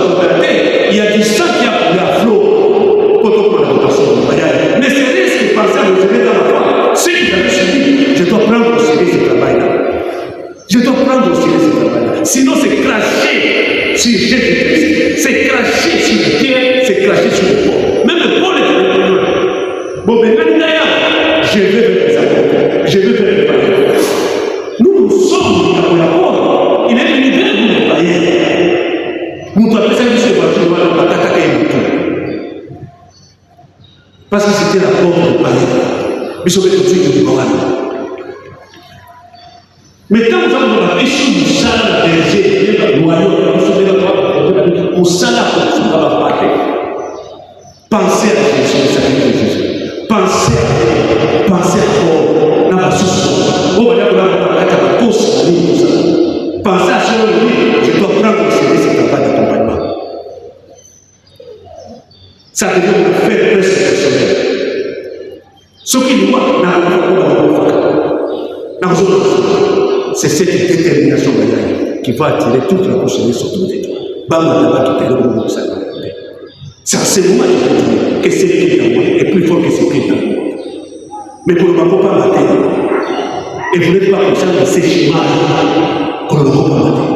il y a du sang qui a coulé à flot pour tout pour la vocation. Mais c'est risque de penser à me donner dans la foi. Si je suis, je dois prendre au sérieux ce travail-là. Je dois prendre au sérieux ce travail-là. Sinon, c'est cracher sur Jésus-Christ. C'est cracher sur Dieu, c'est cracher sur le corps. Même le Paul est dans le bon, mais d'ailleurs, je vais vers les apôtres. Je vais vers les parents. Nous sommes dans la mort. Il sommes tout de suite du Coran. Mais quand vous avez la question du salaire berger, au salaire pour tout va parler. Pensez à Jésus, le sacrifice de Jésus. Pensez à quoi? N'a pas souci. Oh, là, pensez à ce que je dois prendre au sérieux ce travail d'accompagnement. Ça devient une affaire presque personnelle. Ce qui doit c'est cette détermination qui va attirer toute la conscience autour de toi. C'est à ce moment que c'est qui est en moi est plus fort que ce qui est en moi. Mais pour ne pas mater, et vous n'êtes pas conscient de ces schémas qu'on ne va pas mater.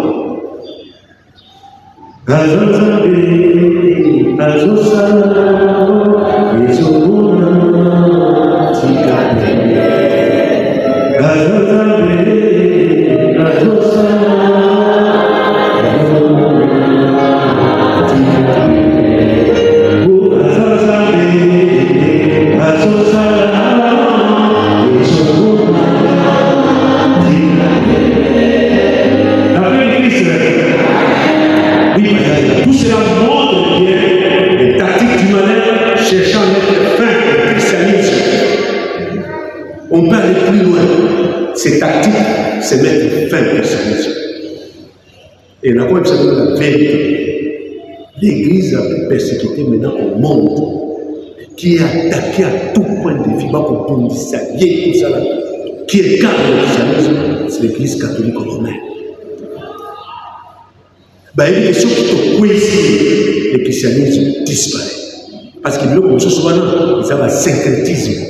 On peut aller plus loin. Ces tactiques, c'est mettre fin au christianisme. Et la quoi, c'est la vérité. L'Église la plus persécutée maintenant au monde, qui est attaquée à tout point de vue, qui est cadre le christianisme, c'est l'Église catholique romaine. Il y a une question qui te coïncide, le christianisme disparaît. Parce qu'il y a comme ce soit là, ils ont un syncrétisme.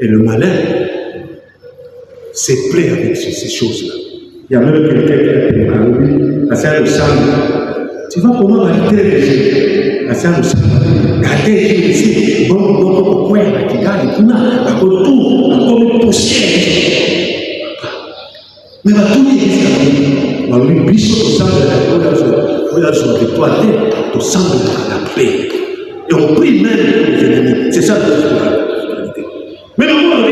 Et le malin s'est plaît avec ces choses-là. Il y a même quelqu'un qui a dit la sœur de sang. Tu vois comment valider les gens? La sœur de sang. Regardez ici. Bon, pourquoi il y a qui gagne? Il y a un retour, comme une poussière. Mais va tout dire ici. Va lui bichot au sang de la victoire, au sang de la paix. Et on prie même les ennemis. C'est ça la spiritualité. Mais maintenant, on dit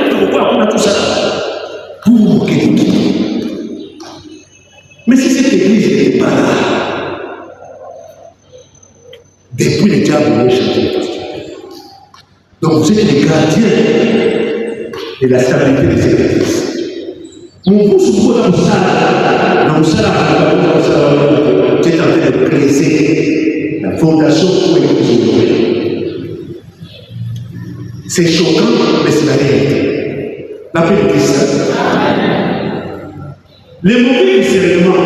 pourquoi on a tout ça? Pour qui? Mais si cette église n'était pas là, depuis le diable, on est chanté le pasteur. Donc vous êtes les gardiens de la stabilité de cette église. Mon pouce vous dans le salle, tu es en train de briser la fondation pour l'église. C'est choquant, mais c'est la réalité. La paix de Christ. Les mauvais discernements,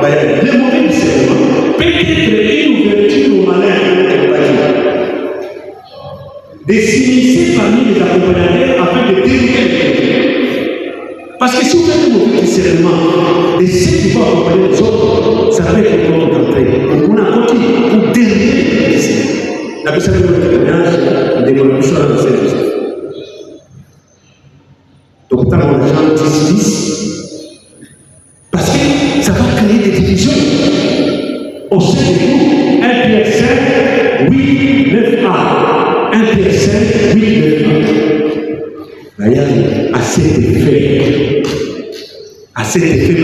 peut-être une ouverture au malin, de s'initier parmi les accompagnateurs afin de dérouler les chrétiens. Parce que si vous faites un mauvais discernement, et ceux qui vont accompagner les autres, ça peut être une porte d'entrée. Donc on a continué pour dérouler les chrétiens. La personne de notre témoignage, l'évolution de la Saint-Joseph. Donc, tant qu'on a gens 10-10, parce que ça va créer des divisions. Au sein de nous, 1 Pierre 5, 8, 9a. 1 Pierre 5, 8, 9a. Il y a assez d'effets. Assez d'effets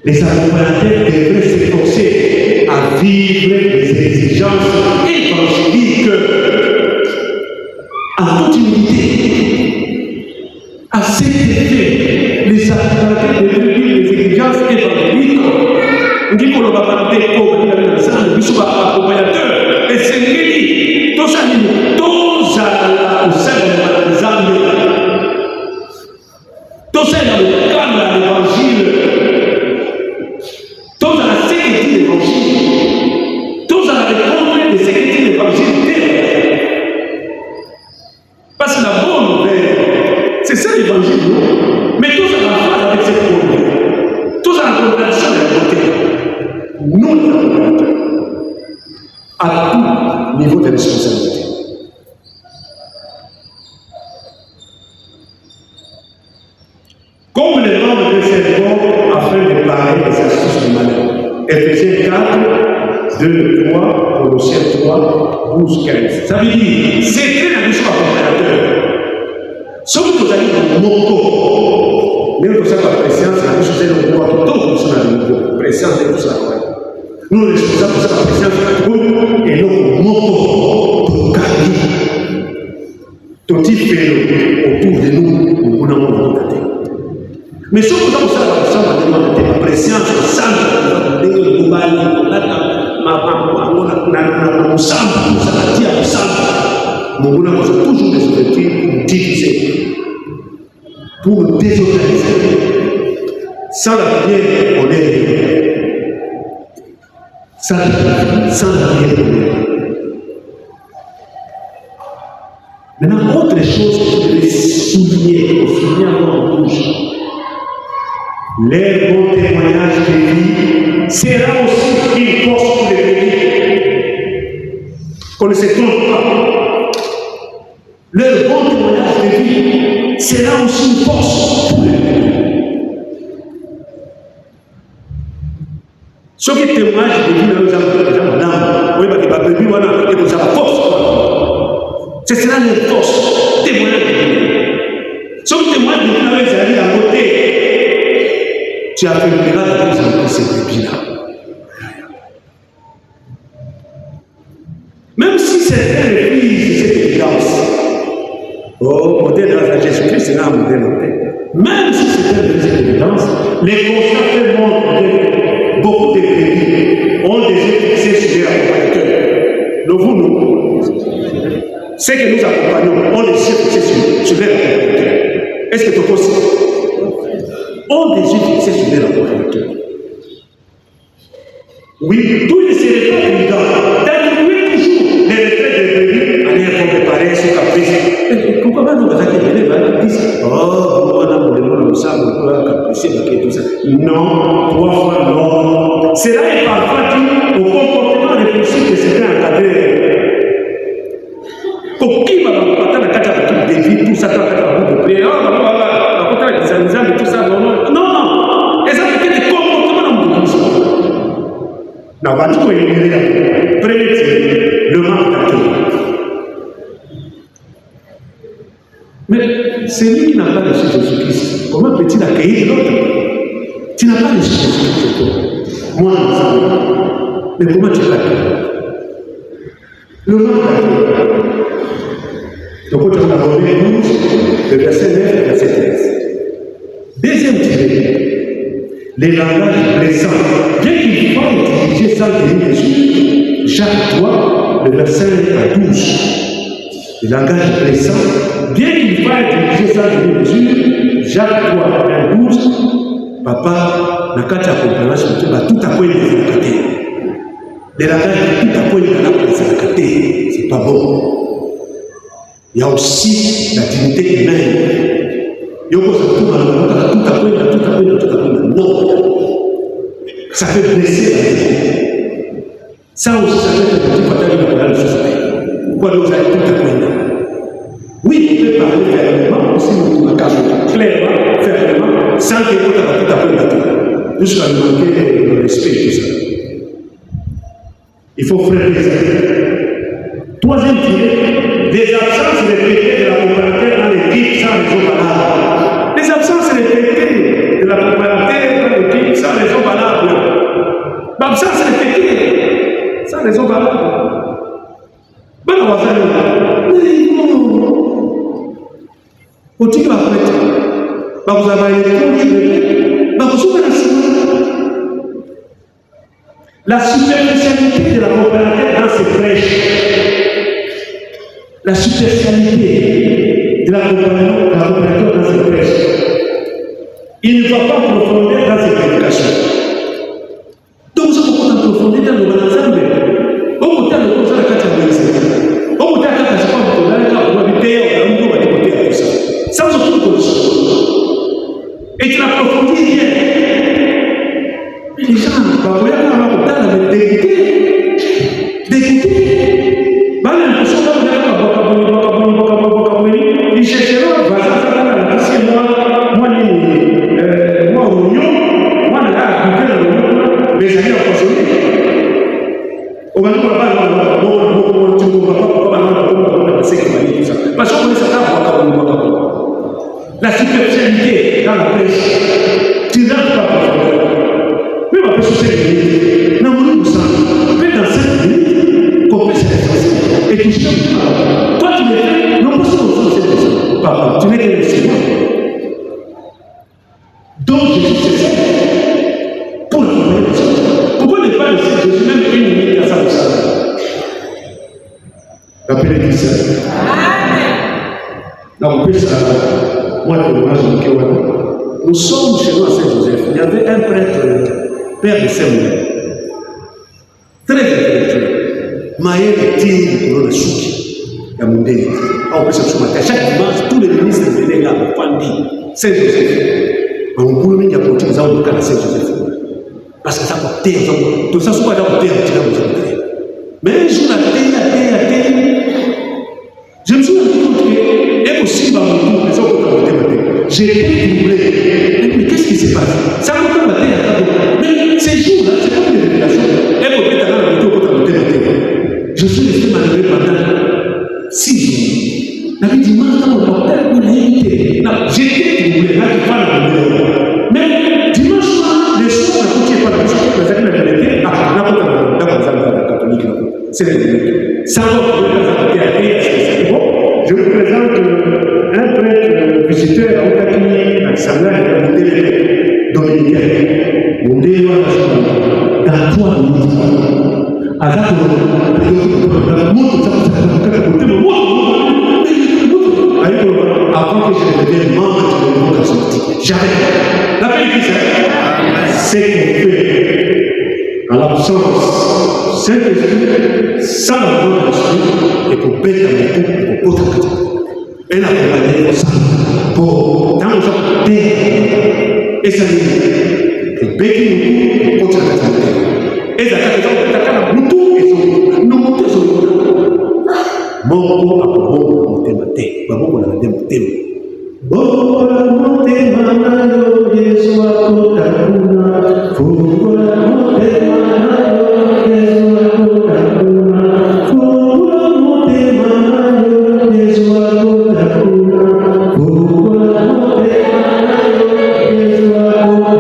les accompagnateurs devraient s'efforcer à vivre les exigences évangéliques en toute humilité. Assez d'effets, les accompagnateurs devraient vivre les exigences évangéliques. On dit qu'on va parler de l'ensemble, nous sommes accompagnateurs, et c'est lui, tous au sein de l'examen, tous dans le cadre de l'évangile. Tous à la sécurité de l'évangile, tous à la rencontre de sécurité de l'évangile. Parce que la bonne nouvelle, c'est ça l'évangile, non? Mais tous à la phase avec cette bonne nouvelle, tous à la contradiction de la beauté. Nous, les accompagnateurs, à tout niveau de responsabilité. Comme les membres de cette bord afin de parler des astuces du malheur. Éphésiens 4, 2, 3, Colossiens 3, 12-15. Ça veut dire, c'est que la mission coopérateur. Sauf que vous avez un mot. Même que ça va présence, la mission c'est le mot. Tout le monde a présence et tout ça. Nous, les responsables, ça va présence et non mot pour gagner. Tout il fait autour de nous, nous n'avons pas de tête. Mais ce que vous avez demandé, la présence, le sang, le global, nous avons toujours des objectifs pour diviser, pour nous désorganiser. Sans la prière, on est sans la prière, on est. Maintenant, autre chose que je voulais souligner en rouge, les bons témoignages de vie sera aussi une force pour les pays. Qu'on ne se trompe pas. Le bon témoignage de vie sera aussi une force pour les pays. Ce qui est témoignage de vie, nous avons oui, parce que nous avons la force. Ce sera une force témoignage de vie. Ce qui témoigne de vie, nous allons à côté. Tu affirmeras de plus en plus ces brebis-là. Même si certains refusent cette évidence, modèle de la Jésus-Christ sera un modèle en paix. Même si certains refusent cette évidence, les constats montrent que beaucoup de brebis ont déjà fixé sur les accompagnateurs. Nous, ceux que nous accompagnons ont déjà fixé sur les accompagnateurs. Est-ce que tu penses? On des yeux fixés sur les accompagnateurs. Oui, tous les éléments évidents d'attribuer toujours les retraits des brebis à l'air qu'on préparait sur caprice. Pourquoi pas nous avons dit oh, on a mon ça, on peut capricer, tout ça. Non, 3 fois non. Cela est parfois dû au comportement répulsif de certains encadrés. Pour qui va pas la carte de vie, tout ça, de prière, tout ça, non. Et ça fait des comportements dans le monde. Dans la tout est prenez le manque d'accueil. Mais celui qui n'a pas reçu Jésus-Christ, comment peut-il accueillir l'autre? Tu n'as pas reçu Jésus-Christ. Moi, mais comment tu l'accueilles? Le manque d'accueil. Donc, on a abordé 12, le verset 9 et le verset 13. Deuxième tiré, les langages présents, bien qu'il faille utiliser ça de Jésus, Jacques 3, le verset 12. Les langages présents, bien qu'il faille utiliser ça de Jésus, Jacques 3, 12, papa, la carte à comparaison, tout à quoi il est. Les langages, tout à quoi il est, c'est pas bon. Il y a aussi la dignité humaine. Il y a aussi tout à non. Ça peut blesser la vie. Ça aussi, ça peut être un petit fatal dans la société. Pourquoi nous allons tout à point? Oui, on peut parler fermement, aussi nous pouvons cacher clairement, fermement, sans que nous ayons tout à point. Jusqu'à nous manquer le respect et tout ça. Il faut faire des amis. Troisième tiré, des absences répétées de la comparateur dans l'équipe sans raison valable. Les absences répétées de la comparateur dans l'équipe sans raison valable. L'absence répétée sans raison valable. Ben, on va faire au-dessus de la fête, vous avez la superficialité de la comparateur dans ses prêches. La superficialité de la comparateur dans ses prêches. Il ne va pas profondeur dans ses prédications. Donc, vous avez beaucoup de profondeur dans le ensemble. Au bout de la chose, la carte à l'ensemble. Au bout de la carte à l'ensemble, on va habiter, tout ça. Sans aucune condition. Et tu l'approfondis bien. Mais les gens, on va avoir le dégoûté. Ils chercheront, moi, mais j'allais en consommer. Au moment où on va superficialité dans la pêche. Tu n'entres pas profondeur. Même la pêche sur 5 minutes, non, nous sommes. Même dans 5 minutes, qu'on pêche l'essentiel. Et tu cherches. Toi, tu le fais, non pas seulement cette personne. Papa, tu n'es qu'un instrument. Donc, Jésus, c'est ça. Pour l'accompagner les autres. Pourquoi ne pas laisser Jésus même une minute à sa personne? Rappelez-vous ça. Donc, on peut ça. Moi, nous sommes chez nous à Saint-Joseph. Il y avait un prêtre, père de Saint-Joseph, très intellectuel. Maïe était pour le Souki, la Mondé. On peut se soumettre. Chaque dimanche, tous les ministres venaient là pour Pandi, Saint-Joseph. On peut y apporter les arbres de Saint-Joseph. Parce que ça peut terre, tout ça, c'est pas d'abord terre, mais un jour, la terre, je me suis rendu compte que, et aussi, les autres ont j'ai été troublé. Mais qu'est-ce qui s'est passé? Ça m'a maté à table. Mais ces jours-là, c'est pas une révélation. Et pour mettre à la moto, pour monter la terre. Je suis resté malheureux pendant 6 jours. La vie dimanche, dans mon portail, il a été. J'ai été troublé. Là, je parle de l'heure. Mais dimanche soir, les soirs, la côtier pas la chose. Les amis m'ont dit, la côte dans la catholique, c'est le ça va vous présenter c'est bon. Je vous présente un prêtre visiteur au Takini, à Samuel, à Mondé dominicain. Mondé dans 3 minutes. À la avant que je devienne membre de l'éducation politique. Jamais. La vérité, c'est qu'on fait en l'absence Saint-Esprit, sans la bonne esprit, et qu'on pète dans les coups, et qu'on pose la catégorie. Et la compagnie comme ça, pour dans le genre terre, et ça dit, que béni nous contre la catégorie. Et ça dit, que nous tous, et nous montons sur le monde. Mon a pour monter ma terre, bon, on a des montées. Bon, monter ma main, Jésus a contacté, faut monter ma main. Pour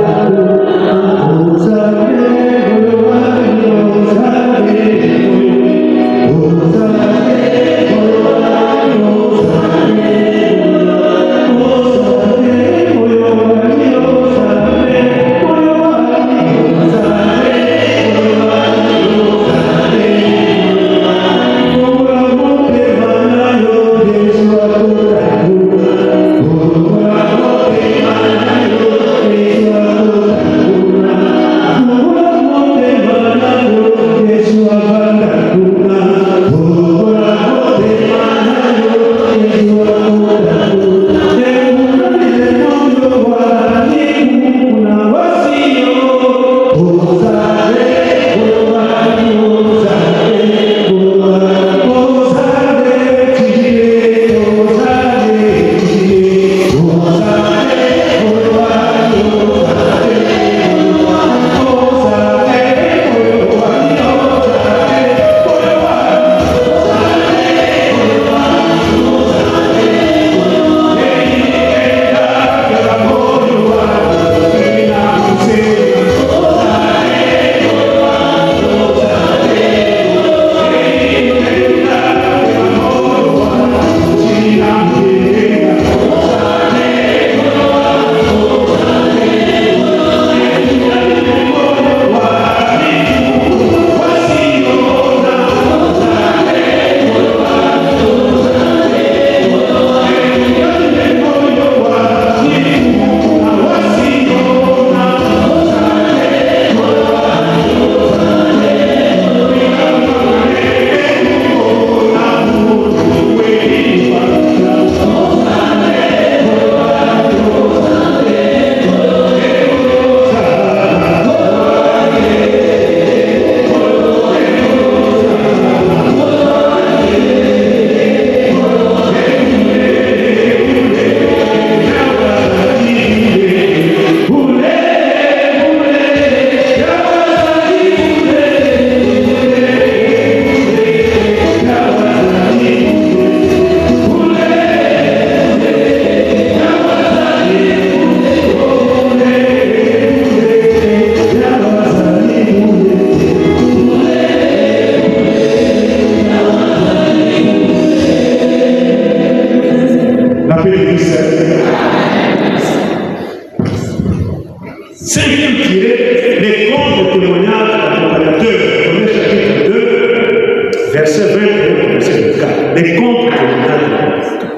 Cinquième tiré, les comptes de témoignages d'accompagnateurs. Romains chapitre 2, verset 20 et verset 24. Les comptes de témoignages d'accompagnateurs.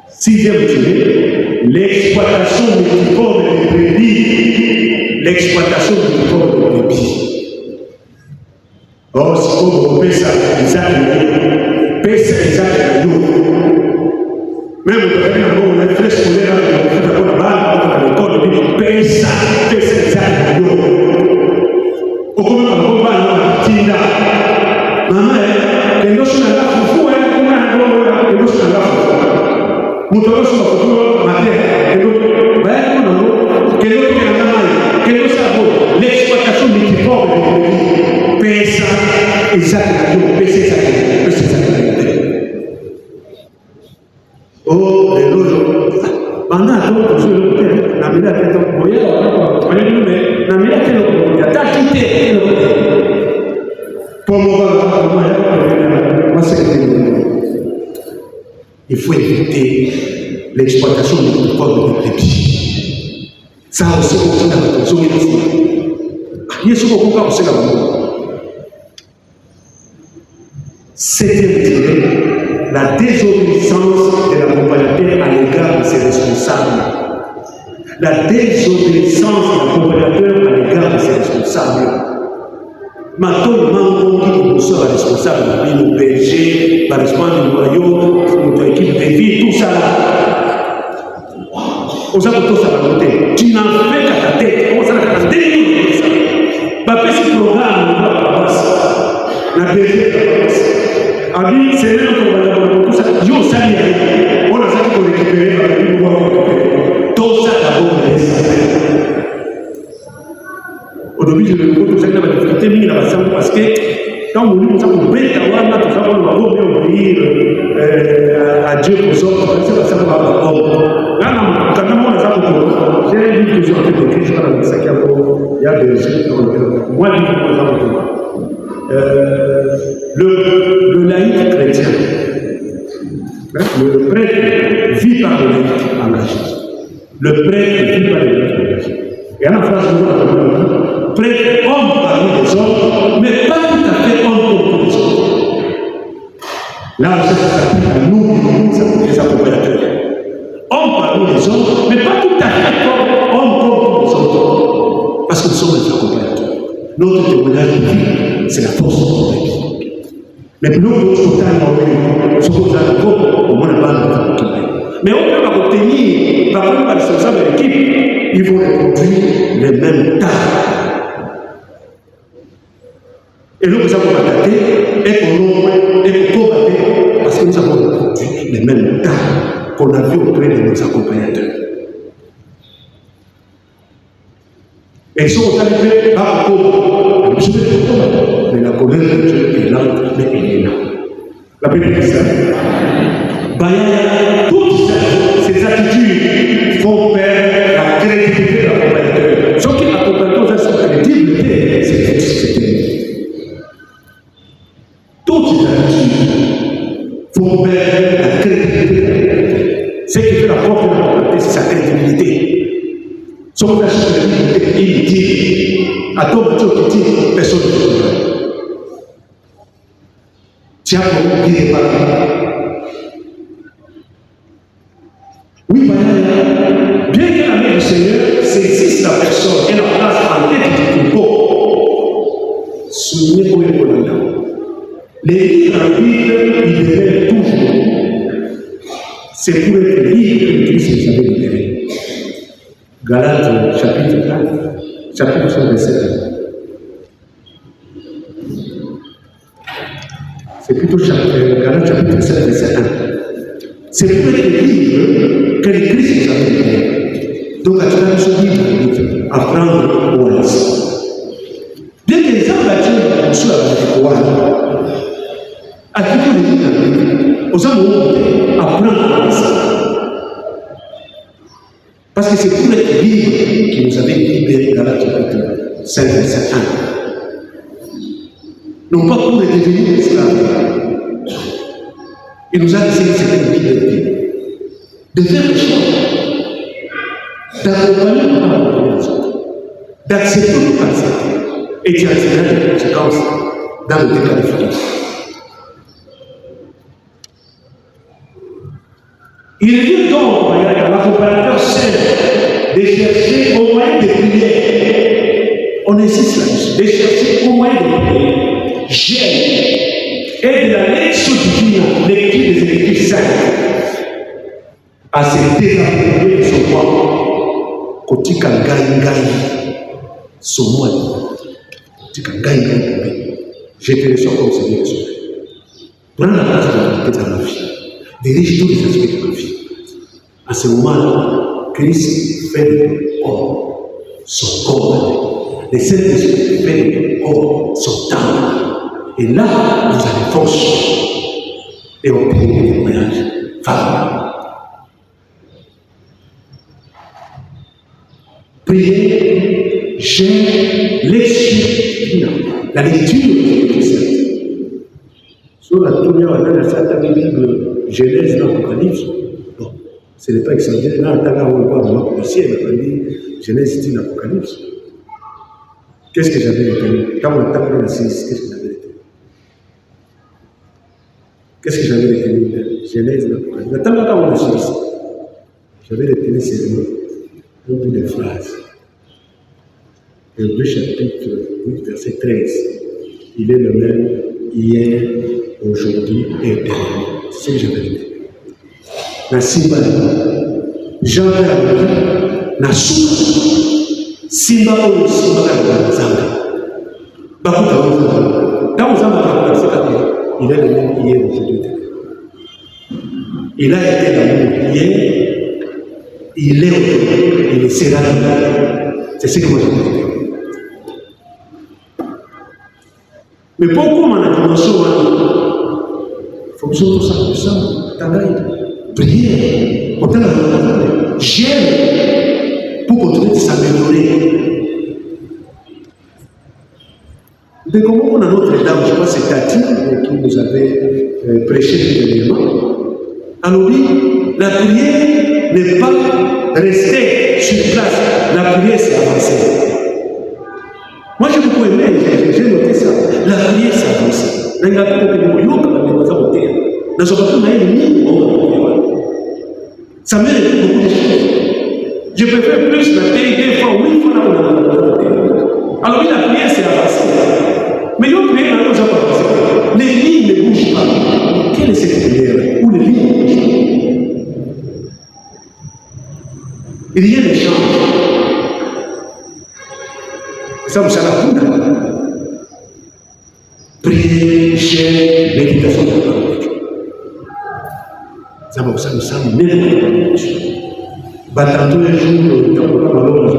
Sixième tiré, l'exploitation multiforme des brebis. L'exploitation multiforme des brebis. Or, si vous pesa Isaac, pesa Isaac, même on a fait scolaire, on a l'école, pesa Isaac, au commun, on va à Tinda. Maman, les notions de la foufou, les notions de la foufou. Nous devons se retrouver matin, l'exploitation multiforme de pesa Isaac, pesa oh, les loges. Pendant que je le la mila est en moyen, la mila est en moyen, t'as quitté. Pour moi, il faut éviter l'exploitation du corps de brebis. Ça aussi, on a besoin de ça. Il y a ce qu'on peut aussi là-bas. Septième, la désobéissance de l'accompagnateur à l'égard de ses responsables. La désobéissance de l'accompagnateur à l'égard de ses responsables. Maintenant, nous sommes responsables, nos bergers, les responsables du royaume, notre équipe de vie, tout ça là. On a tout ça à côté. Tu n'en fais qu'à ta tête. On s'en a qu'à ta tête. Parce que ce programme, on va pas passer. La berger, on va passer. Abi, c'est là qu'on va avoir tout ça. Yo, ça y est. On a ça pour récupérer, on va récupérer. Tout ça d'abord, au début, je me retrouve dans la difficulté, mais parce que quand on dit que on peut avoir tout ça, on va obéir à Dieu pour ça, c'est ça qu'on va avoir. Quand on a ça pour j'ai un livre que j'ai en tête d'écrire, je vais dans le sac à il y a des gens moi, je vais vous dire le laïc chrétien, le prêtre vit par le laïc engagé. Le prêtre vit par le laïc engagé. Et à la phrase de moi, prêtre homme parmi les hommes, mais pas tout à fait homme comme les autres. Là, ça s'applique à nous, ça s'applique les accompagnateurs. Homme parmi les hommes, mais pas tout à fait homme comme les autres. Parce que nous sommes des accompagnateurs. Notre témoignage de vie, c'est la force de notre vie. Mais nous, nous sommes ce qu'on a encore, au moins la base de mais on peut pas obtenir, par exemple, par les responsables de l'équipe, ils vont reproduire les mêmes tas. Et nous, nous avons regardé et qu'on combatté parce que nous avons reproduit les mêmes tas qu'on a vu auprès de nos accompagnateurs. Et ils sont arrivés par rapport mais la colère de Dieu est là, mais elle est là. La Bible dit ça. Toutes ces attitudes font perdre la crédibilité de l'accompagnateur. Ce qui accompagne dans sa crédibilité, c'est toutes ces attitudes font perdre la crédibilité de l'accompagnateur. Ce qui fait la force de l'accompagnateur, c'est sa crédibilité. Son crédibilité, il dit, à ton Dieu qui dit, personne ne peut dire. Tu as pour dire par oui, bien que la main du Seigneur saisisse la personne et la place en tête du troupeau, souligné pour les commandants. Les livres en Bible, ils deviennent toujours. C'est pour être libre que Christ nous avait libérés. Galates chapitre 4, chapitre 5, verset 1. C'est plutôt Galates chapitre 7, verset 1. C'est pour être libre que le Christ nous a libérés. Donc, à travers ce livre, apprendre au reste. Bien que les hommes bâtis sont avec le roi, à qui vous les dites, aux hommes apprendre au reste. Parce que c'est pour être libre qu'il nous avait libérés dans la chapitre 5, verset 1. Non pas pour devenir esclaves. Il nous a laissé cette liberté. de faire des choses, d'accompagner ou pas accompagner les autres, d'accepter ou pas accepter, et d'y attirer des conséquences dans le cas de figure. Il dit donc à l'accompagnateur seul de chercher au moyen de prier. On insiste là-dessus, de chercher au moyen de prier. J'aime et de la lecture divine, lecture des Écritures saintes, à se désapproprier de son roi. Kotika ngai son moi. Kotika ngai. Je te reçois comme Seigneur et Sauveur. Prends la place de la vérité dans ma vie. Dirige tous les aspects de ma vie. À ce moment-là, Christ fait de corps son corps. Le Saint-Esprit fait de corps son temps. Et là, vous avez force. Et on peut des témoignages favorables. Priez, j'aime lecture, la lecture de l'Écriture. Sur la première année, la certaine Bible, Genèse, l'Apocalypse, bon, ce n'est pas extraordinaire. Là, on voit dans ma policier, on a dit Genèse, c'est l'Apocalypse. Qu'est-ce que j'avais retenu? Quand on a tapé la 6, qu'est-ce que j'avais retenu? Qu'est-ce que j'avais retenu? Genèse, l'Apocalypse. Maintenant, quand on a 6, j'avais retenu ces mots, un bout de phrase. Le chapitre 8, verset 13. Il est le même hier, aujourd'hui et éternellement. C'est ce que j'avais dit. La Simba, Jean la Simba ou Simba la Zanga. Il est le même hier, aujourd'hui et éternellement. Il a été le même hier, il est aujourd'hui, il sera là. C'est ce que moi j'ai dit. Mais pourquoi on a commencé il faut que nous soyons ça, prier, j'aime pour continuer de s'améliorer. Mais comment on a notre dame, je crois que c'est Tati qui nous avait prêché dernièrement. Alors oui, la prière n'est pas rester sur place, la prière c'est avancer. Moi j'ai beaucoup aimé, j'ai noté ça. La prière c'est avancer. Ça mérite beaucoup de choses. Je préfère plus la paix des fois, oui, il faut la alors oui, la prière c'est avancer. Mais l'autre prière, nous avons avancé. Les lignes ne bougent pas. Quelle est cette prière où les lignes ne bougent pas? Rien ne change. Ça vous savez la poudre. Prière, chair, méditation de la parole de Dieu. Ça va vous savez même la parole de Dieu. Battant un jour, quand on a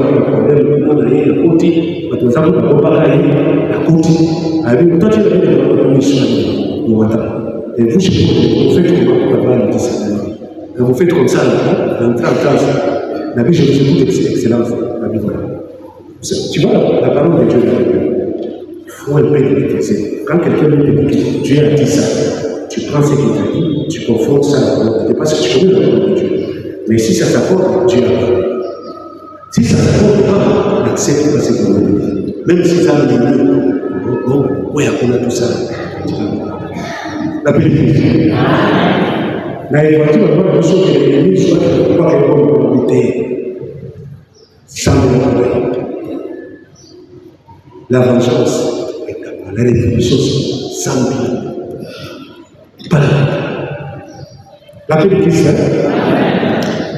un problème, on a un côté, on a un comparé, un côté, avec tant de mission, et vous, faites comment vous faites comme ça, dans 30 ans, la vie, je vous écoute, c'est excellence, la vie, voilà. Tu vois, la parole de Dieu, il faut un peu maîtriser. Quand quelqu'un me dit que Dieu a dit ça, tu prends ce qu'il t'a dit, tu confrontes ça à la parole de Dieu, parce que tu connais la parole de Dieu. Mais si ça s'apporte, Dieu a parlé. Si ça ne s'apporte pas, n'accepte pas ce qu'il a dit. Même si ça a dit, bon, oui, on a tout ça. La paix de Dieu. La évocation, on voit que l'ennemi soit pas répondre sans le travail. La vengeance est capable, la rétribution sans bien. Pas la paix de Christ.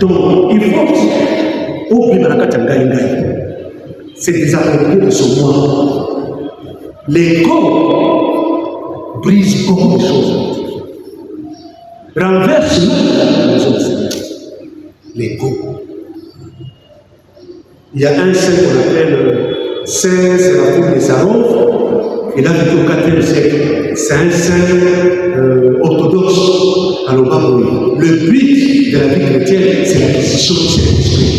Donc, il faut oublier la c'est désapproprié de son moi. L'ego brise beaucoup de choses. Renverse la maison du Seigneur. L'ego. Il y a un saint qu'on appelle Saint Séraphine de Sarov. Il a vécu au 4e siècle. C'est un saint orthodoxe à l'Obaboui. Le but de la vie chrétienne, c'est l'acquisition du Saint-Esprit.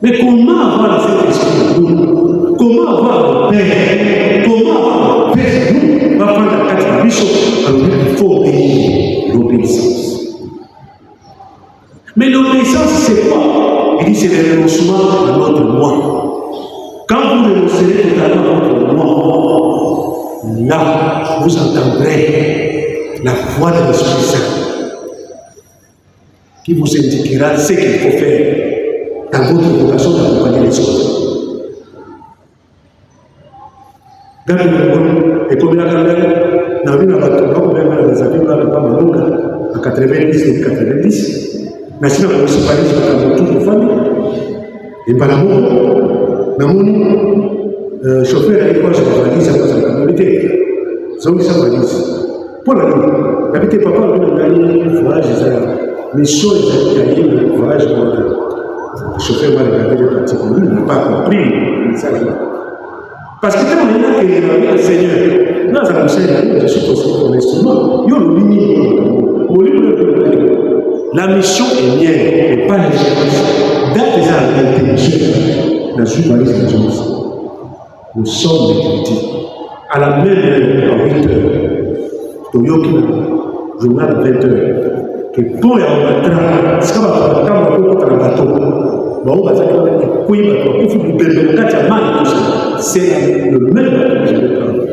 Mais comment avoir le Saint-Esprit en nous? Comment avoir le Père? Comment avoir le Père en nous? On va prendre la carte de la bishop. Alors il faut obéir l'obéissance. vous entendrez la voix de l'Esprit Saint qui vous indiquera ce qu'il faut faire dans votre vocation d'accompagner les autres. Et comme il a gagné, dans une abattoir, les avis là, pas mal, à 90 et 90, mais si on a aussi parlé de toute la famille, et par l'amour, mon chauffeur a dit quoi, je vais dire, ça va la communauté. Ça va dire. Pour la nuit, l'habité papa, on a gagné le voyage, mais sur les amis, le voyage, le chauffeur va regarder le parti pour lui, il n'a pas compris le message. Parce que quand on est là, le Seigneur, là, ça me sert, je suis aussi pour l'instrument, il y a le limite. La mission est mienne, et pas les gens. Dans les armes, la journaliste de Dieu, nous sommes les critiques. À la même heure, à 8 heures, au Yokina, journal de 20 heures, que pour y avoir c'est comme un bateau. Bon, on va dire que c'est le même bateau que j'avais prendre.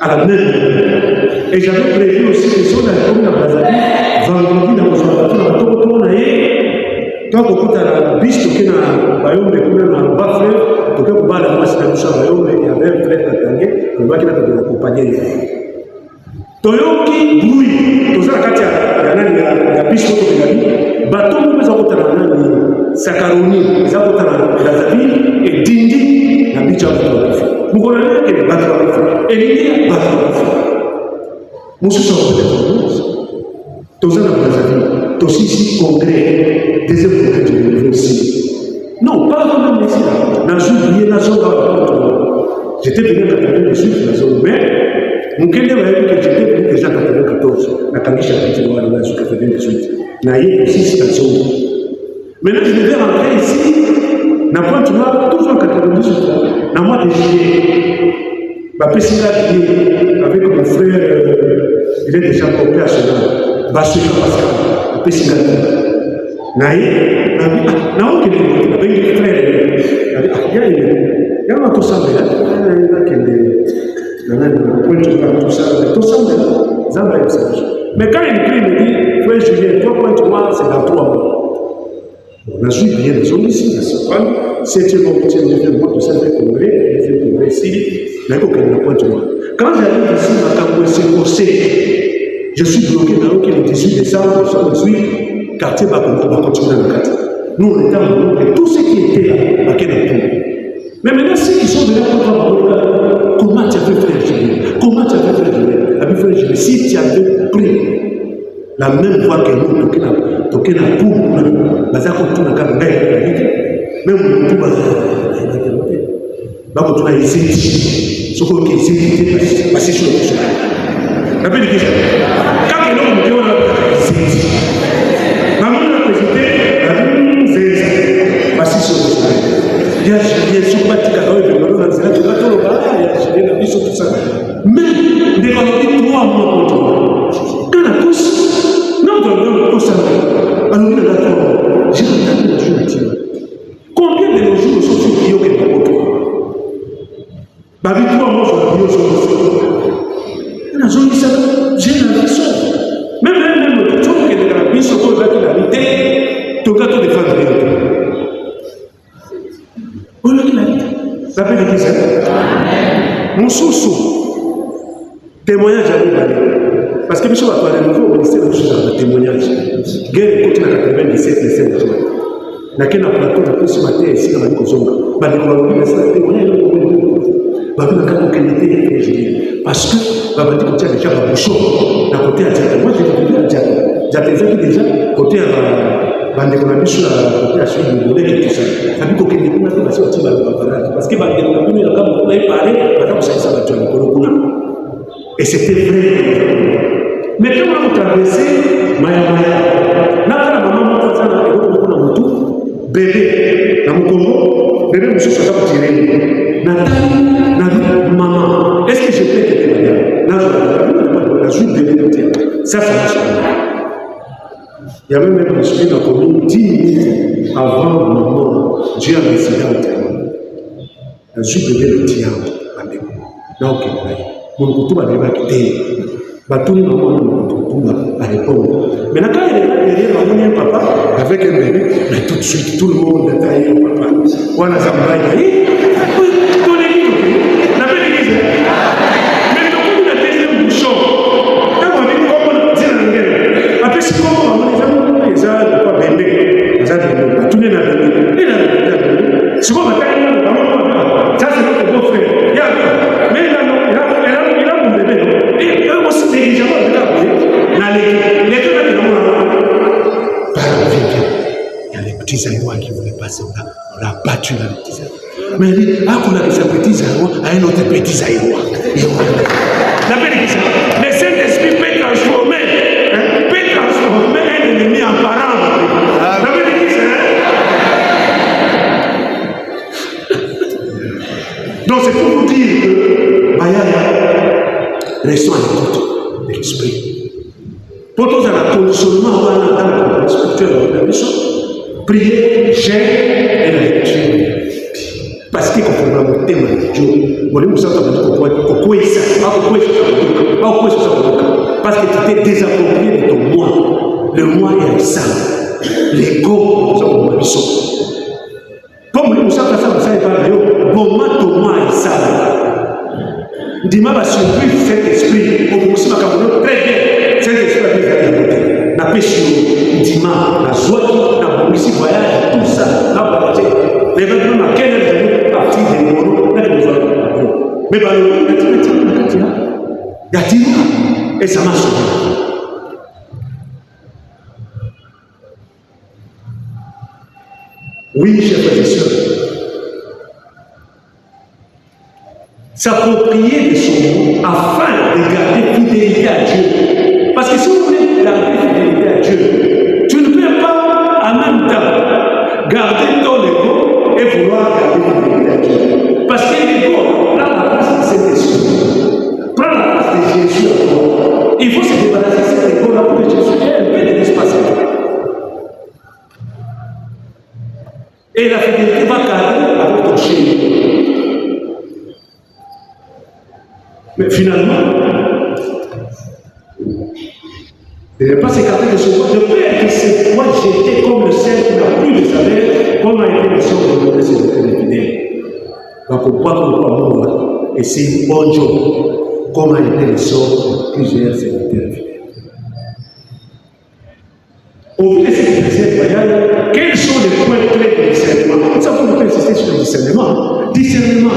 À la même heure. Et j'avais prévu aussi que si on a comme dans Brazzaville, vendredi dans le bateau, on a eu, quand on écoute la biche, qui est dans le bayou, dans le bas fleuve, donc on va à la masse dans le bayou, il y avait un frère Katangé, on va qui l'a accompagné. Toyoki Bouy, tout ça, quand il y a biche qui est bateau, nous avons Sakaroni, nous avons Brazzaville et Dindi, la biche à vous connaissez que les bateaux et l'idée à bateau. Nous sommes tous les Brazzaville, tous ici congrès, deuxième congrès de l'université. Non, pas vraiment ici. Dans une vie, dans une j'étais venu à 98 dans une mais mon Kenya m'a dit que j'étais venu déjà en 94. La Kangisha a été dans la zone 98. Naïe aussi station. Maintenant, je devais rentrer ici. N'a pas tu vois toujours en 98. N'a moi décidé. Bapesila avec mon frère, il est déjà compris à ce moment. Basuka Pascal. Bapesila. Naïe. N'a aucun problème. Avec les frères. Il y a un tout ça. Il y a tout ça, mais quand il écrit, il me dit, frère Julien, 3 mois, c'est dans 3 mois. On a su bien les hommes ici, c'est pas 7e mois, 8e, 9e mois, tout ça, le congrès, le congrès ici, mais aucun point de moi. Quand j'arrive ici, c'est forcé. Je suis bloqué dans le 18 décembre, 1918, quartier Bakonto, va continuer dans le quartier. Nous, on était en groupe, et tout ce qui était là, à Kénatou. Mais maintenant, ceux qui sont venus contre moi, comment tu avais fait Julien? Comment tu avais fait Julien? Si tu avais pris la même voie que nous, toqué la poule, baza contre la carte, même pour bah quand on a essayé, ce qu'on a essayé, c'est sur le prochain. La paix de Christ. Quand il y a un homme qui a essayé, maman a présenté, c'est passé sur le prochain. Il y a Julien sur Batika, il y a Julien, il y a tout ça. Mais, des valeurs 3 mois contre moi. Quand la tous, non, tout ça. Alors, il y a 3 mois. J'ai regardé la journée. Combien de nos jours sont sur Guillaume et Bakoto? Babi 3 mois sur Guillaume sur le la zone ça, j'ai la leçon. Même le truc que de la vie, sur le bateau d'habiter, tout gâteau de famille. Voilà qui l'a dit. La paix de Christ. Mon sous-sous, témoignage à nous. Parce que je suis à nouveau au ministère de choses témoignage. Guerre côté na 97 décembre. Na kena plateau na plus matin ici dans la Kozonga. Ba de la vie ça témoignage. Ba na ka qualité Julien. Parce que ba dit côté déjà ba bouchon na côté à Diato. Moi j'ai vu à Diato. Diato déjà côté à bande qu'on a mis sur la côté à suivre le volet et tout ça. Ça dit qu'aucun n'est pas sorti parce que bande qu'on a mis là comme on a parlé, maintenant ça va être et c'était vrai. Mais quand on a traversé Maya, la maman m'a dit bébé, dans mon Congo, bébé, monsieur, ça va tirer. Nathalie, maman, est-ce que je peux être là? La jupe bébé, ça marche. Il y avait même un sujet dans la commune 10 minutes avant le moment, Dieu a décidé en terre. La jupe bébé, le tient, donc, Mon couteau va quitter. Tout le monde va répondre. Maintenant, quand il est derrière un papa avec un bébé, mais tout de suite, tout le monde a taillé le papa. On a zambaye. Tout les livres, la belle église. Mais donc, on a deuxième bouchon. Quand on dit comment dire la gueule, après, si comment on dit ça, les gens ne pas bébé. Les gens ne tout le monde a bébé. Si on va tailler, ça c'est notre beau frère. Mais il a mon bébé. Et eux aussi, négligemment, ils les deux il y a les petits Aïrois qui voulaient passer, on l'a battu là, les petits Aïrois. Mais il dit, qu'on a fait petits Aïrois à un autre petit Aïrois. La belle église, le Saint-Esprit peut transformer un ennemi en parent. La belle église, donc c'est pour vous dire que, restons à l'écoute de l'esprit. Pour tous un conditionnement dans la spirituelle de la mission, prier, jeûne et la lecture. Parce que conformément au thème de Dieu, parce que tu t'es désapproprié de ton moi. Le moi est ça. L'ego, nous avons ma mission. Comme nous savons ça, vous savez pas, bon, ton moi est ça. Dis-moi, va surprise cet esprit, au bout de très bien. Cet esprit a été la pêche, Dima, la joie, la police, voyage, tout ça, la volonté. Les vêtements, à quelle heure partie des mots, mais par le Gatina, et ça marche. Oui, chers frères et sœurs, s'approprier de son nom afin de garder fidélité à Dieu. Parce que si vous voulez garder fidélité à Dieu, tu ne peux pas en même temps garder ton ego et vouloir garder fidélité à Dieu. Parce que l'ego prend la place de cet esprit, prend la place de Jésus encore. Il faut se débarrasser de cet ego-là pour que Jésus ait un peu de l'espace. Et la fidélité va garder avec ton chéri. Mais finalement, il ne pas s'écarter de ce point. De peur que cette fois j'étais comme le sel qui n'a plus de saveur, comme a été le sang de l'autre, c'est le fidèle. Donc, on voit qu'on peut mourir. Et c'est bon jour, comme a été le sort de plusieurs serviteurs fidèles. Au vu de cette deuxième voyage, quels sont les points clés de discernement? Ça, vous pouvez insister sur le discernement. Discernement.